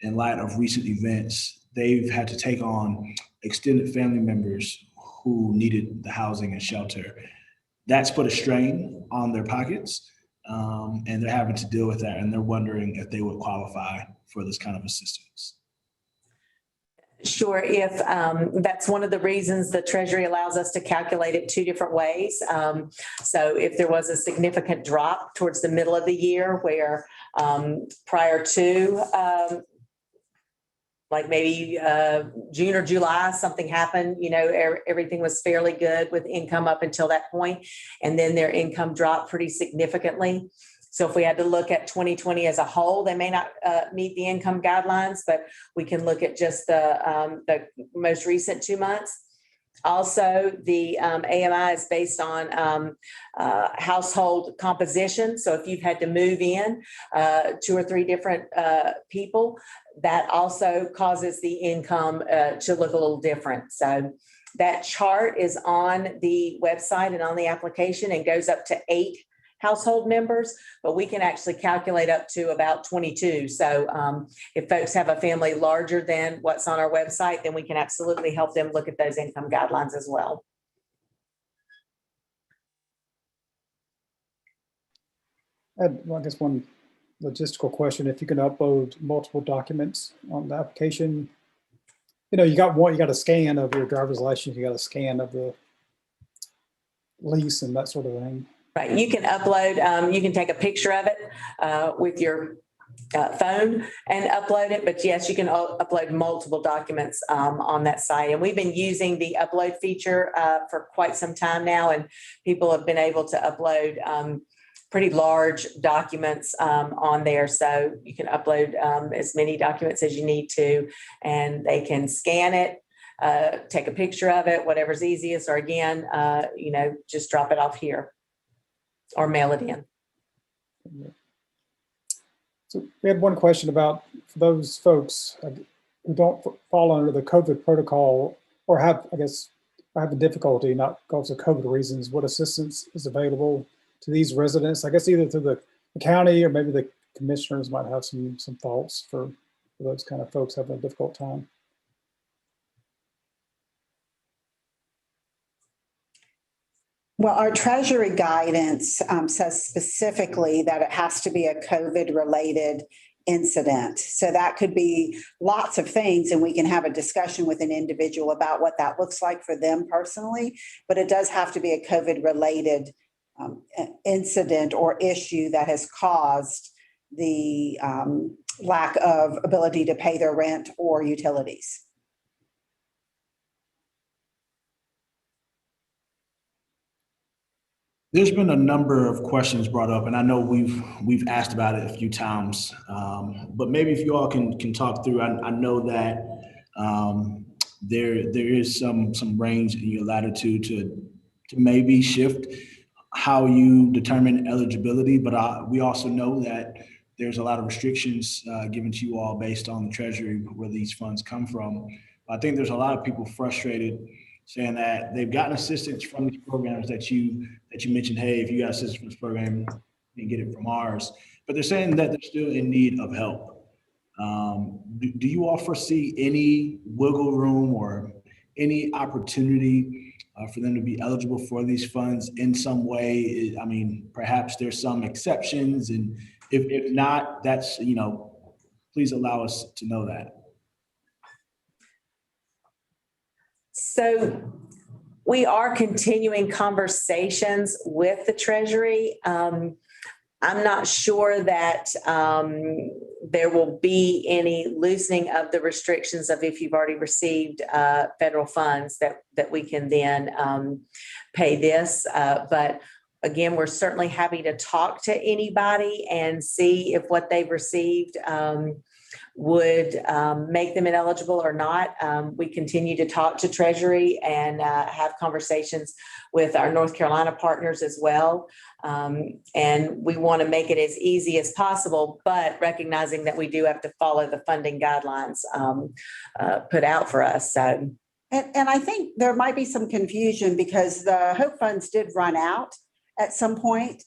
in light of recent events, they've had to take on extended family members who needed the housing and shelter. That's put a strain on their pockets, and they're having to deal with that, and they're wondering if they would qualify for this kind of assistance. Sure. If that's one of the reasons the Treasury allows us to calculate it two different ways. So if there was a significant drop towards the middle of the year where prior to like maybe June or July, something happened, everything was fairly good with income up until that point, and then their income dropped pretty significantly. So if we had to look at 2020 as a whole, they may not meet the income guidelines, but we can look at just the most recent 2 months. Also, the AMI is based on household composition. So if you've had to move in 2 or 3 different people, that also causes the income to look a little different. So that chart is on the website and on the application and goes up to 8 household members, but we can actually calculate up to about 22. So if folks have a family larger than what's on our website, then we can absolutely help them look at those income guidelines as well. I guess one logistical question: if you can upload multiple documents on the application, you got a scan of your driver's license, you got a scan of the lease and that sort of thing. Right. You can upload, you can take a picture of it with your phone and upload it. But yes, you can upload multiple documents on that site. And we've been using the upload feature for quite some time now, and people have been able to upload pretty large documents on there. So you can upload as many documents as you need to, and they can scan it, take a picture of it, whatever's easiest, or again, just drop it off here or mail it in. So we had one question about for those folks who don't fall under the COVID protocol or have, have the difficulty, not because of COVID reasons, what assistance is available to these residents? I guess either through the county or maybe the commissioners might have some thoughts for those kind of folks having a difficult time. Well, our Treasury guidance says specifically that it has to be a COVID-related incident. So that could be lots of things, and we can have a discussion with an individual about what that looks like for them personally, but it does have to be a COVID-related incident or issue that has caused the lack of ability to pay their rent or utilities. There's been a number of questions brought up, and I know we've asked about it a few times, but maybe if you all can talk through. I know that there is some range in your latitude to maybe shift how you determine eligibility, but we also know that there's a lot of restrictions given to you all based on the Treasury where these funds come from. I think there's a lot of people frustrated saying that they've gotten assistance from these programs that you mentioned. Hey, if you got assistance from this program, you can get it from ours. But they're saying that they're still in need of help. Do you all foresee any wiggle room or any opportunity for them to be eligible for these funds in some way? I mean, perhaps there's some exceptions, and if not, that's, please allow us to know that. So we are continuing conversations with the Treasury. I'm not sure that there will be any loosening of the restrictions of if you've already received federal funds that we can then pay this. But again, we're certainly happy to talk to anybody and see if what they've received would make them ineligible or not. We continue to talk to Treasury and have conversations with our North Carolina partners as well. And we want to make it as easy as possible, but recognizing that we do have to follow the funding guidelines put out for us. So. And I think there might be some confusion because the HOPE funds did run out at some point.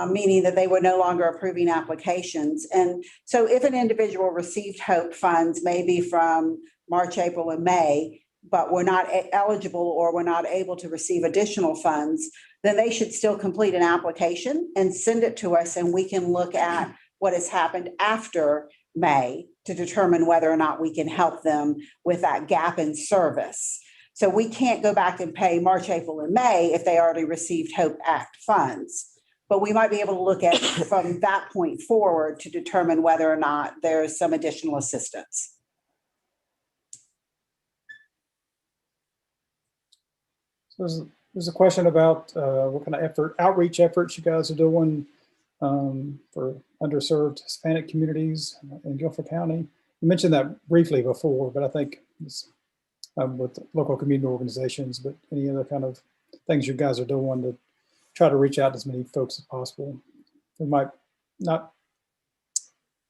Meaning that they were no longer approving applications. And so if an individual received HOPE funds maybe from March, April, and May, but were not eligible or were not able to receive additional funds, then they should still complete an application and send it to us, and we can look at what has happened after May to determine whether or not we can help them with that gap in service. So we can't go back and pay March, April, and May if they already received HOPE Act funds. But we might be able to look at from that point forward to determine whether or not there is some additional assistance. So there's a question about what kind of outreach efforts you guys are doing for underserved Hispanic communities in Guilford County. You mentioned that briefly before, but I think it's with local community organizations, but any other kind of things you guys are doing to try to reach out to as many folks as possible who might not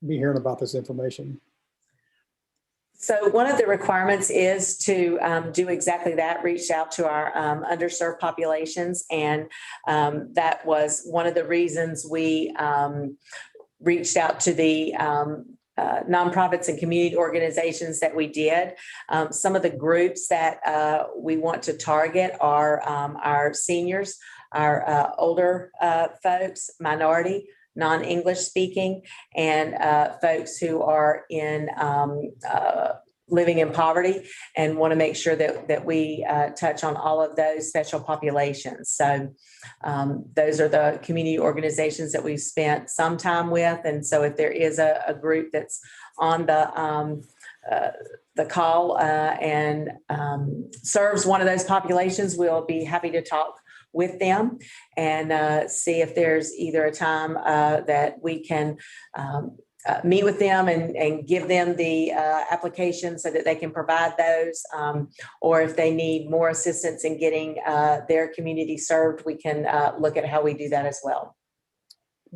be hearing about this information. So one of the requirements is to do exactly that, reach out to our underserved populations. And that was one of the reasons we reached out to the nonprofits and community organizations that we did. Some of the groups that we want to target are our seniors, our older folks, minority, non-English speaking, and folks who are in living in poverty, and want to make sure that we touch on all of those special populations. So those are the community organizations that we've spent some time with. And so if there is a group that's on the call and serves one of those populations, we'll be happy to talk with them and see if there's either a time that we can meet with them and give them the application so that they can provide those, or if they need more assistance in getting their community served, we can look at how we do that as well.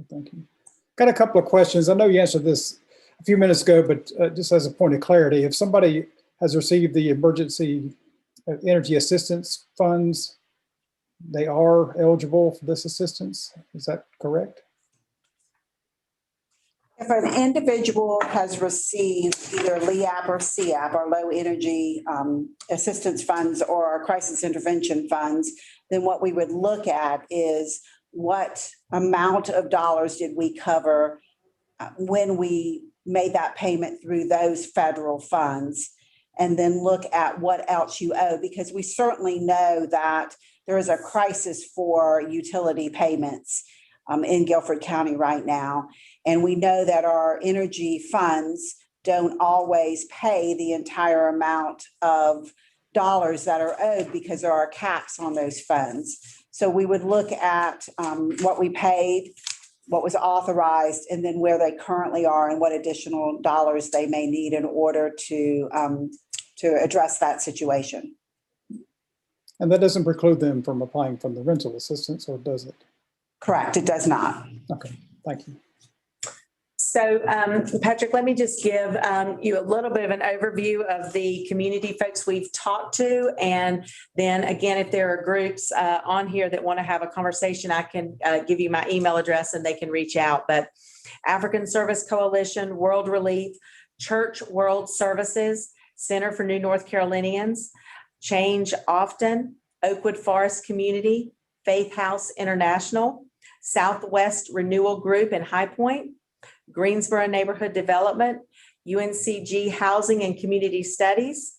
Thank you. Got a couple of questions. I know you answered this a few minutes ago, but just as a point of clarity, if somebody has received the emergency energy assistance funds, they are eligible for this assistance. Is that correct? If an individual has received either LEAP or CAP, or low energy assistance funds, or crisis intervention funds, then what we would look at is what amount of dollars did we cover when we made that payment through those federal funds, and then look at what else you owe, because we certainly know that there is a crisis for utility payments in Guilford County right now. And we know that our energy funds don't always pay the entire amount of dollars that are owed because there are caps on those funds. So we would look at what we paid, what was authorized, and then where they currently are and what additional dollars they may need in order to address that situation. And that doesn't preclude them from applying for the rental assistance, or does it? Correct, it does not. Okay, thank you. So, Patrick, let me just give you a little bit of an overview of the community folks we've talked to. And then again, if there are groups on here that want to have a conversation, I can give you my email address and they can reach out. But African Service Coalition, World Relief, Church World Services, Center for New North Carolinians, Change Often, Oakwood Forest Community, Faith House International, Southwest Renewal Group in High Point, Greensboro Neighborhood Development, UNCG Housing and Community Studies,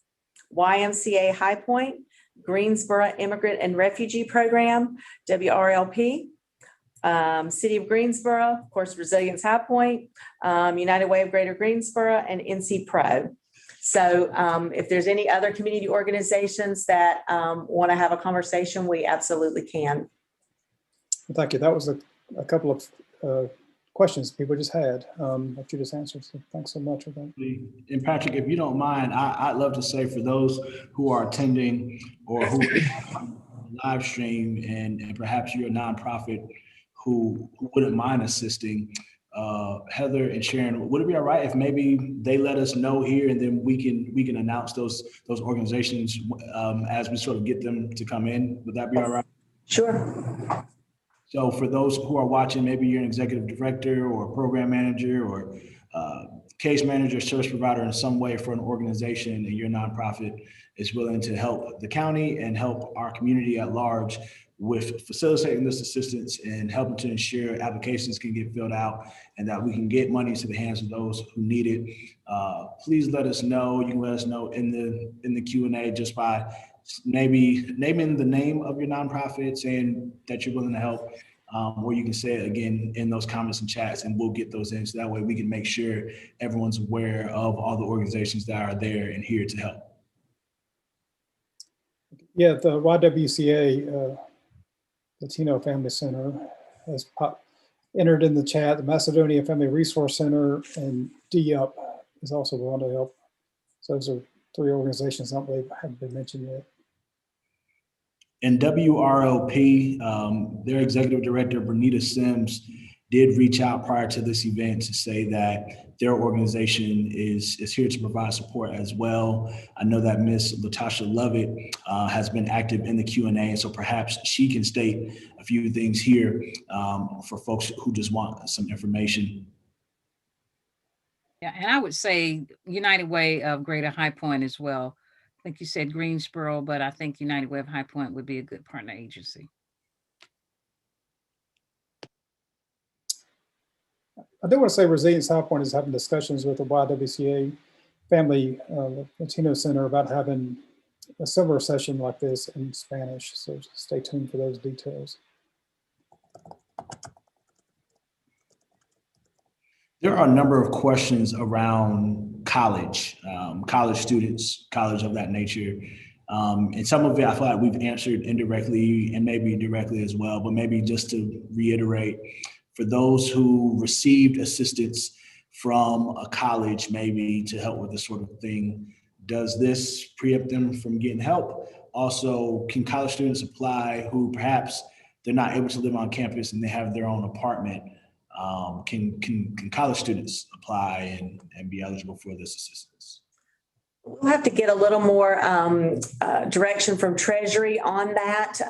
YMCA High Point, Greensboro Immigrant and Refugee Program, WRLP, City of Greensboro, of course, Resilience High Point, United Way of Greater Greensboro, and NC Pro. So if there's any other community organizations that want to have a conversation, we absolutely can. Well, thank you. That was a couple of questions people just had that you just answered. So thanks so much for that. And Patrick, if you don't mind, I'd love to say for those who are attending or who live stream and perhaps you're a nonprofit who wouldn't mind assisting, Heather and Sharon, would it be all right if maybe they let us know here and then we can announce those organizations as we sort of get them to come in? Would that be all right? Sure. So for those who are watching, maybe you're an executive director or a program manager or case manager, service provider in some way for an organization, and your nonprofit is willing to help the county and help our community at large with facilitating this assistance and helping to ensure applications can get filled out and that we can get money to the hands of those who need it. Please let us know. You can let us know in the Q&A just by maybe naming the name of your nonprofit, saying that you're willing to help, or you can say it again in those comments and chats, and we'll get those in so that way we can make sure everyone's aware of all the organizations that are there and here to help. Yeah, the YWCA Latino Family Center has entered in the chat. The Macedonia Family Resource Center and DUP is also willing to help. So those are three organizations I don't believe haven't been mentioned yet. And WRLP, their executive director, Bernita Sims, did reach out prior to this event to say that their organization is here to provide support as well. I know that Ms. Latasha Lovett has been active in the Q&A, so perhaps she can state a few things here for folks who just want some information. Yeah, and I would say United Way of Greater High Point as well. I think you said Greensboro, but I think United Way of High Point would be a good partner agency. I do want to say Resilience High Point is having discussions with the YWCA family Latino center about having a similar session like this in Spanish. So stay tuned for those details. There are a number of questions around college, college students, college of that nature. And some of it I feel like we've answered indirectly and maybe directly as well, but maybe just to reiterate, for those who received assistance from a college maybe to help with this sort of thing, does this preempt them from getting help? Also, can college students apply who perhaps they're not able to live on campus and they have their own apartment? Can college students apply and be eligible for this assistance? We'll have to get a little more direction from Treasury on that.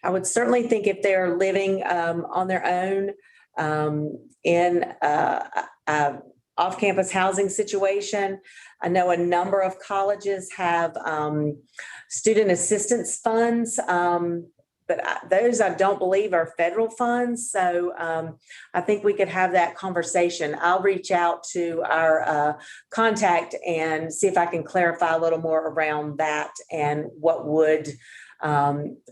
I would certainly think if they're living on their own in off-campus housing situation. I know a number of colleges have student assistance funds, but those I don't believe are federal funds. So I think we could have that conversation. I'll reach out to our contact and see if I can clarify a little more around that and what would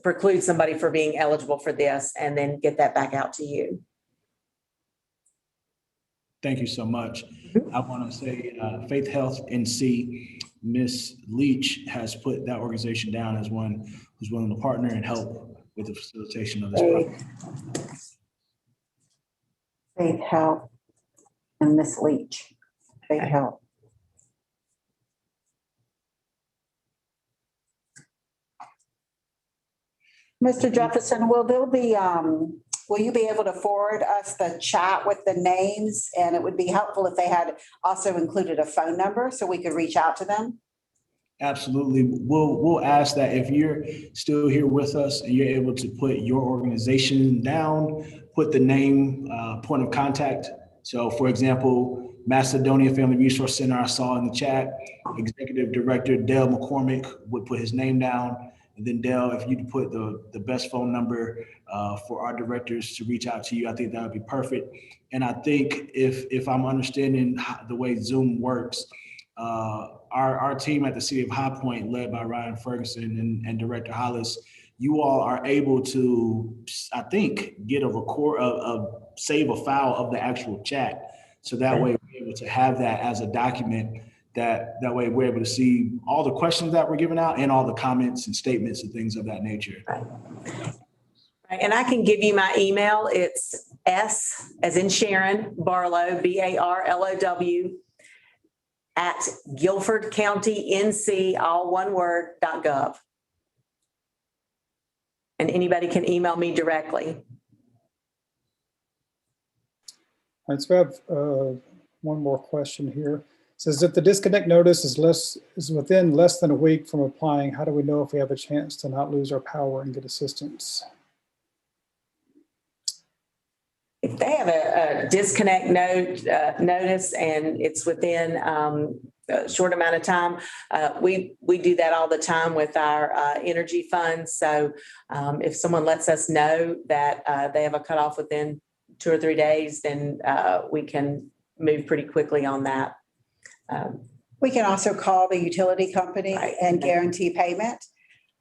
preclude somebody from being eligible for this, and then get that back out to you. Thank you so much. I want to say Faith Health NC, Ms. Leach has put that organization down as one who's willing to partner and help with the facilitation of this program. Faith Health and Ms. Leach. Faith Health. Mr. Jefferson, will you be able to forward us the chat with the names? And it would be helpful if they had also included a phone number so we could reach out to them. Absolutely. We'll ask that if you're still here with us and you're able to put your organization down, put the name, point of contact. So for example, Macedonia Family Resource Center, I saw in the chat, Executive Director Dale McCormick would put his name down. And then Dale, if you could put the best phone number for our directors to reach out to you, I think that would be perfect. And I think if I'm understanding the way Zoom works, our team at the City of High Point, led by Ryan Ferguson and Director Hollis, you all are able to, I think, get save a file of the actual chat. So that way we're able to have that as a document. That way we're able to see all the questions that were given out and all the comments and statements and things of that nature. Right. And I can give you my email. It's S as in Sharon Barlow, BARLOW at Guilford County NC, all one word, .gov. And anybody can email me directly. All right, so we have one more question here. It says, if the disconnect notice is within less than a week from applying, how do we know if we have a chance to not lose our power and get assistance? If they have a disconnect notice and it's within a short amount of time, we do that all the time with our energy funds. So if someone lets us know that they have a cutoff within 2 or 3 days, then we can move pretty quickly on that. We can also call the utility company and guarantee payment.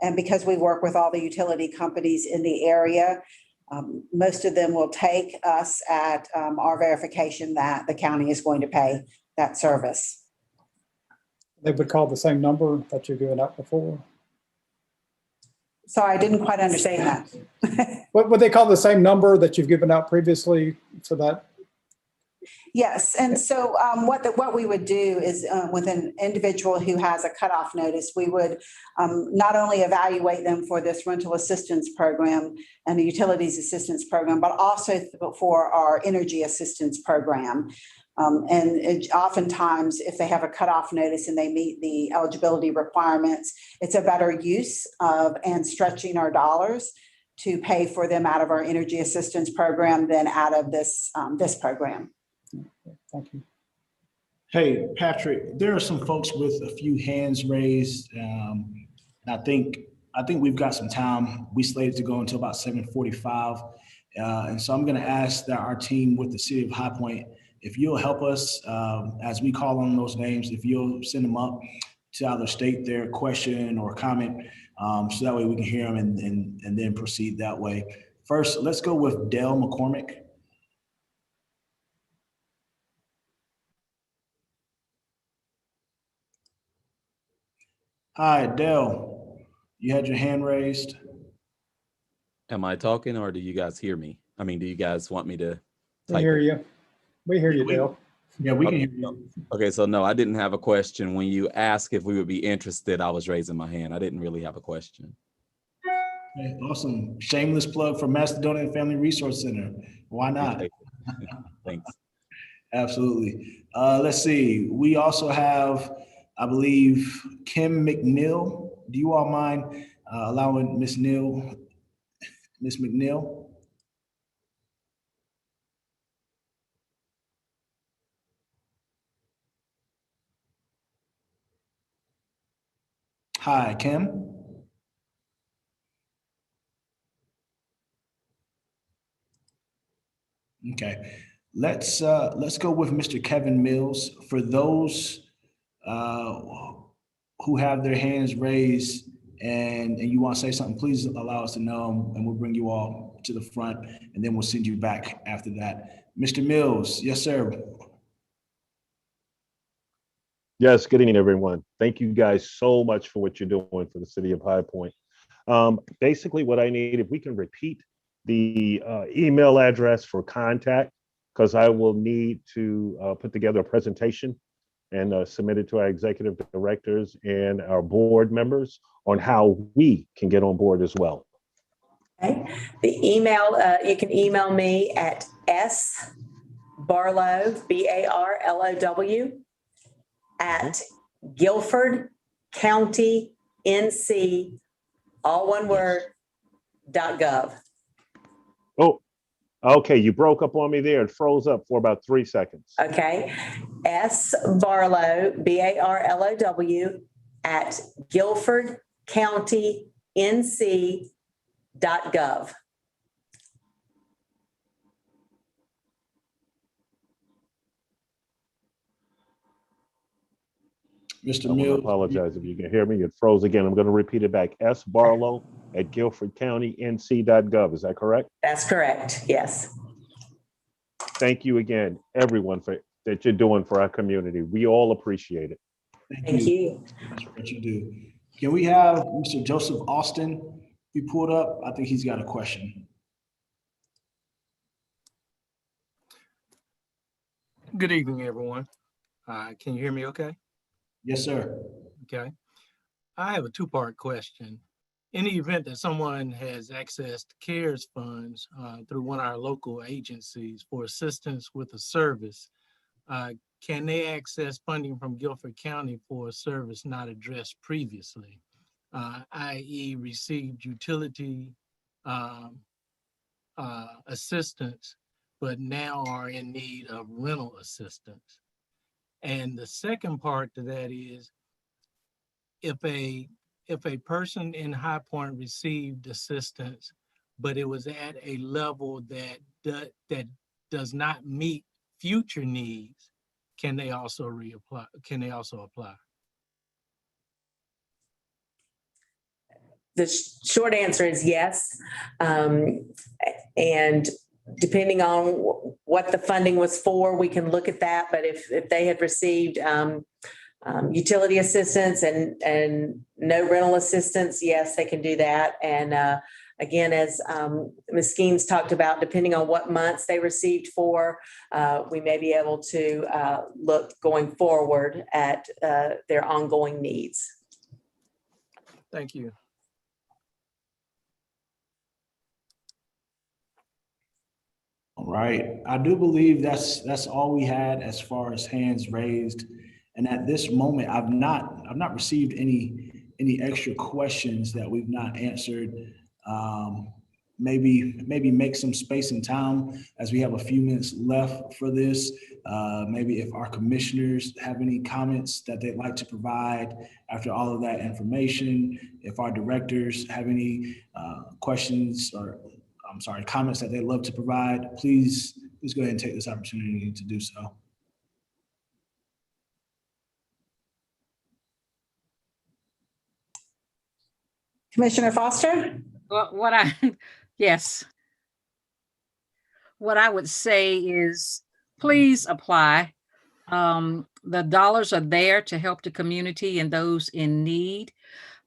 And because we work with all the utility companies in the area, most of them will take us at our verification that the county is going to pay that service. They would call the same number that you've given out before? Sorry, I didn't quite understand that. What would they call the same number that you've given out previously for that? Yes, and so what we would do is with an individual who has a cutoff notice, we would not only evaluate them for this rental assistance program and the utilities assistance program, but also for our energy assistance program. Oftentimes, if they have a cutoff notice and they meet the eligibility requirements, it's a better use of and stretching our dollars to pay for them out of our energy assistance program than out of this program. Thank you. Hey, Patrick, there are some folks with a few hands raised. I think we've got some time. We slated to go until about 7:45. And so I'm going to ask that our team with the City of High Point if you'll help us as we call on those names, if you'll send them up to either state their question or comment, so that way we can hear them and then proceed that way. First, let's go with Dale McCormick. Hi, Dale. You had your hand raised. Am I talking or do you guys hear me? I mean, do you guys want me to We type hear it? you. We hear you, Dale. Yeah, we can hear you. Okay, so no, I didn't have a question. When you asked if we would be interested, I was raising my hand. I didn't really have a question. Okay, awesome. Shameless plug for Macedonia Family Resource Center. Why not? Thanks. Absolutely. Let's see. We also have, I believe, Kim McNeil. Do you all mind allowing Miss McNeil? Hi, Kim. Okay. Let's go with Mr. Kevin Mills. For those who have their hands raised and you want to say something, please allow us to know, and we'll bring you all to the front, and then we'll send you back after that. Mr. Mills, yes, sir. Yes, good evening, everyone. Thank you guys so much for what you're doing for the city of High Point. Basically, what I need, if we can repeat the email address for contact, because I will need to put together a presentation and submit it to our executive directors and our board members on how we can get on board as well. Okay. The email, you can email me at sbarlow, BARLOW, at Guilford County NC, all one word, .gov. Oh, okay. You broke up on me there. It froze up for about 3 seconds. Okay. sbarlow, BARLOW, at Guilford County NC, .gov. Mr. I Mills. apologize if you can hear me. It froze again. I'm going to repeat it back. sbarlow at guilfordcountync.gov. Is that correct? That's correct. Yes. Thank you again, everyone, for that you're doing for our community. We all appreciate it. Thank you. That's what you do. Can we have Mr. Joseph Austin be pulled up? I think he's got a question. Good evening, everyone. Can you hear me okay? Yes, sir. Okay. I have a two-part question. In the event that someone has accessed CARES funds through one of our local agencies for assistance with a service, can they access funding from Guilford County for a service not addressed previously, i.e. received utility assistance, but now are in need of rental assistance? And the second part to that is, if a person in High Point received assistance, but it was at a level that does not meet future needs, can they also reapply? Can they also apply? The short answer is yes. And depending on what the funding was for, we can look at that. But if they had received utility assistance and no rental assistance, yes, they can do that. And again, as Ms. Skeens talked about, depending on what months they received for, we may be able to look going forward at their ongoing needs. Thank you. All right. I do believe that's all we had as far as hands raised. And at this moment, I've not received any extra questions that we've not answered. Maybe make some space and time as we have a few minutes left for this. Maybe if our commissioners have any comments that they'd like to provide after all of that information, if our directors have any questions or comments that they'd love to provide, please please go ahead and take this opportunity to do so. Commissioner Foster? Well, yes. What I would say is, please apply. The dollars are there to help the community and those in need.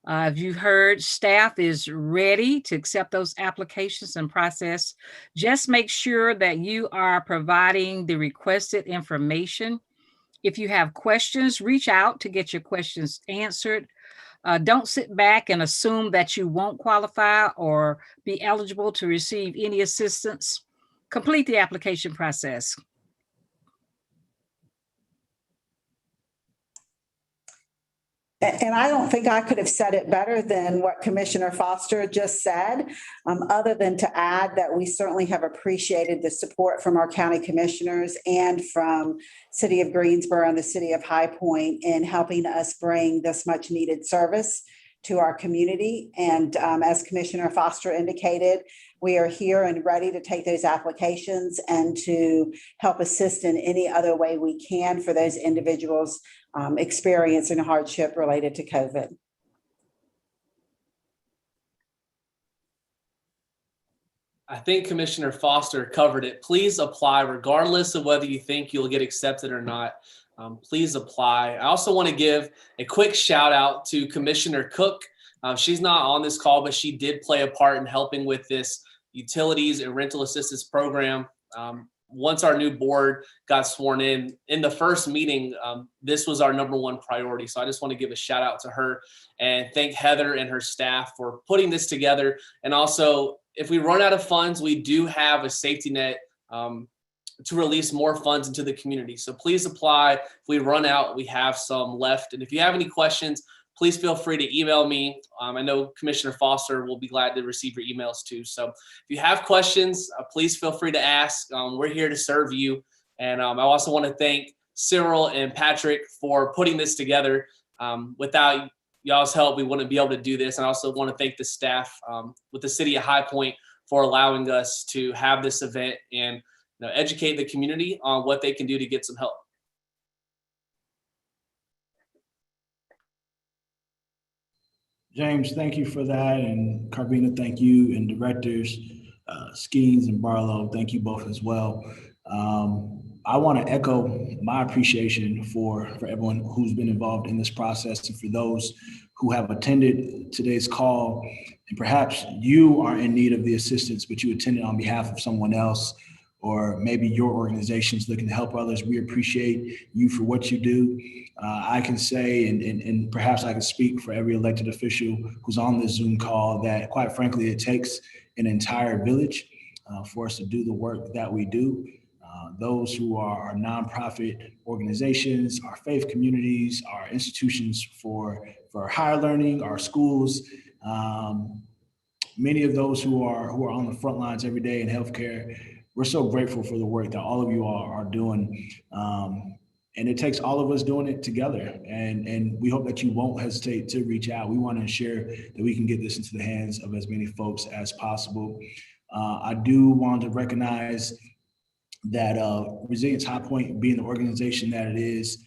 If you heard, staff is ready to accept those applications and process. Just make sure that you are providing the requested information. If you have questions, reach out to get your questions answered. Don't sit back and assume that you won't qualify or be eligible to receive any assistance. Complete the application process. And I don't think I could have said it better than what Commissioner Foster just said, other than to add that we certainly have appreciated the support from our county commissioners and from City of Greensboro and the City of High Point in helping us bring this much needed service to our community. And as Commissioner Foster indicated, we are here and ready to take those applications and to help assist in any other way we can for those individuals experiencing hardship related to COVID. I think Commissioner Foster covered it. Please apply regardless of whether you think you'll get accepted or not. Please apply. I also want to give a quick shout out to Commissioner Cook. She's not on this call, but she did play a part in helping with this utilities and rental assistance program. Once our new board got sworn in the first meeting, this was our #1 priority. So I just want to give a shout out to her and thank Heather and her staff for putting this together. And also, if we run out of funds, we do have a safety net to release more funds into the community. So please apply. If we run out, we have some left. And if you have any questions, please feel free to email me. I know Commissioner Foster will be glad to receive your emails too. So if you have questions, please feel free to ask. We're here to serve you. And I also want to thank Cyril and Patrick for putting this together. Without y'all's help, we wouldn't be able to do this. And I also want to thank the staff with the City of High Point for allowing us to have this event and educate the community on what they can do to get some help. James, thank you for that. And Carvina, thank you. And directors, Skeens and Barlow, thank you both as well. I want to echo my appreciation for everyone who's been involved in this process and for those who have attended today's call. And perhaps you are in need of the assistance, but you attended on behalf of someone else, or maybe your organization is looking to help others. We appreciate you for what you do. I can say, and perhaps I can speak for every elected official who's on this Zoom call, that quite frankly, it takes an entire village for us to do the work that we do. Those who are our nonprofit organizations, our faith communities, our institutions for higher learning, our schools, many of those who are on the front lines every day in healthcare. We're so grateful for the work that all of you are doing. And it takes all of us doing it together. And we hope that you won't hesitate to reach out. We want to ensure that we can get this into the hands of as many folks as possible. I do want to recognize that Resilience High Point, being the organization that it is,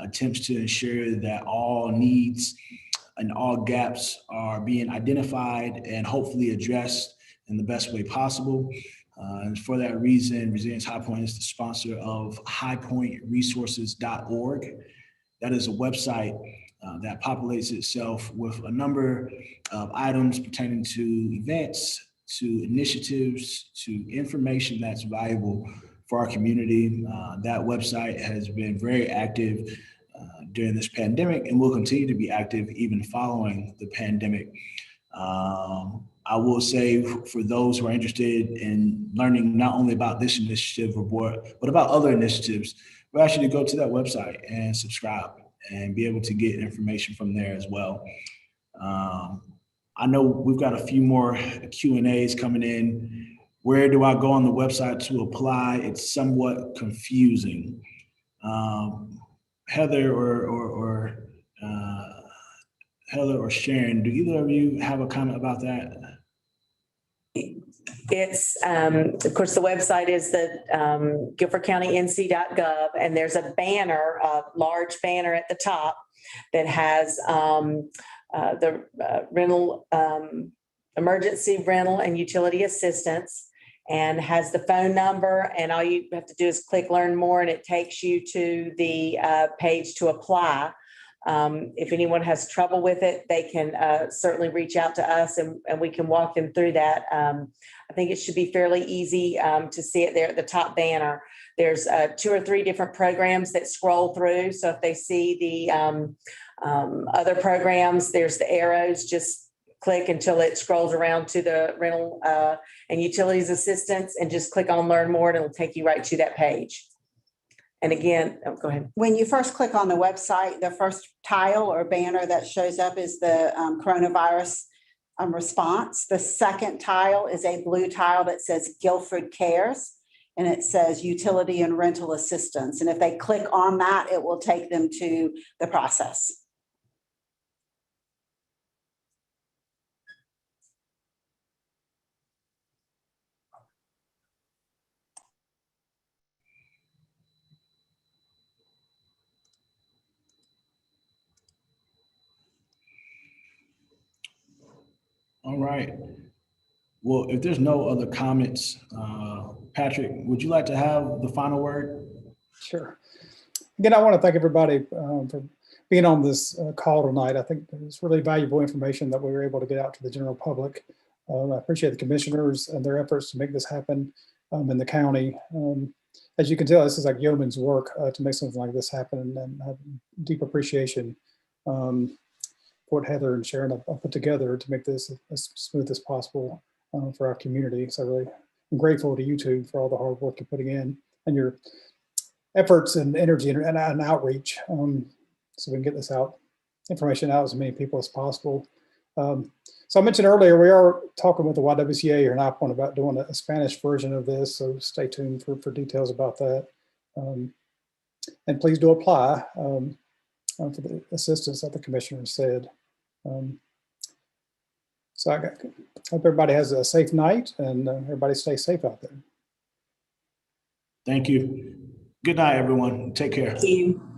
attempts to ensure that all needs and all gaps are being identified and hopefully addressed in the best way possible. And for that reason, Resilience High Point is the sponsor of highpointresources.org. That is a website that populates itself with a number of items pertaining to events, to initiatives, to information that's valuable for our community. That website has been very active during this pandemic and will continue to be active even following the pandemic. I will say, for those who are interested in learning not only about this initiative but about other initiatives, we ask you to go to that website and subscribe and be able to get information from there as well. I know we've got a few more Q&As coming in. Where do I go on the website to apply? It's somewhat confusing. Heather or Sharon, do either of you have a comment about that? It's, of course, the website is the guilfordcountync.gov, and there's a banner, a large banner at the top that has the rental, emergency rental and utility assistance, and has the phone number, and all you have to do is click learn more, and it takes you to the page to apply. If anyone has trouble with it, they can certainly reach out to us, and we can walk them through that. I think it should be fairly easy to see it there at the top banner. There's 2 or 3 different programs that scroll through. So if they see the other programs, there's the arrows, just click until it scrolls around to the rental and utilities assistance, and just click on learn more, and it'll take you right to that page. And again, go ahead. When you first click on the website, the first tile or banner that shows up is the coronavirus response. The second tile is a blue tile that says Guilford Cares, and it says utility and rental assistance. And if they click on that, it will take them to the process. All right. Well, if there's no other comments, Patrick, would you like to have the final word? Sure. Again, I want to thank everybody for being on this call tonight. I think it's really valuable information that we were able to get out to the general public. I appreciate the commissioners and their efforts to make this happen in the county. As you can tell, this is like yeoman's work to make something like this happen, and I have deep appreciation for what Heather and Sharon have put together to make this as smooth as possible for our community. So really, I'm grateful to you two for all the hard work you're putting in and your efforts and energy and outreach, so we can get this out, information out to as many people as possible. So I mentioned earlier, we are talking with the YWCA here in High Point about doing a Spanish version of this, so stay tuned for details about that. And please do apply for the assistance that the commissioner said. So I hope everybody has a safe night, and everybody stay safe out there. Thank you. Good night, everyone. Take care. Thank you.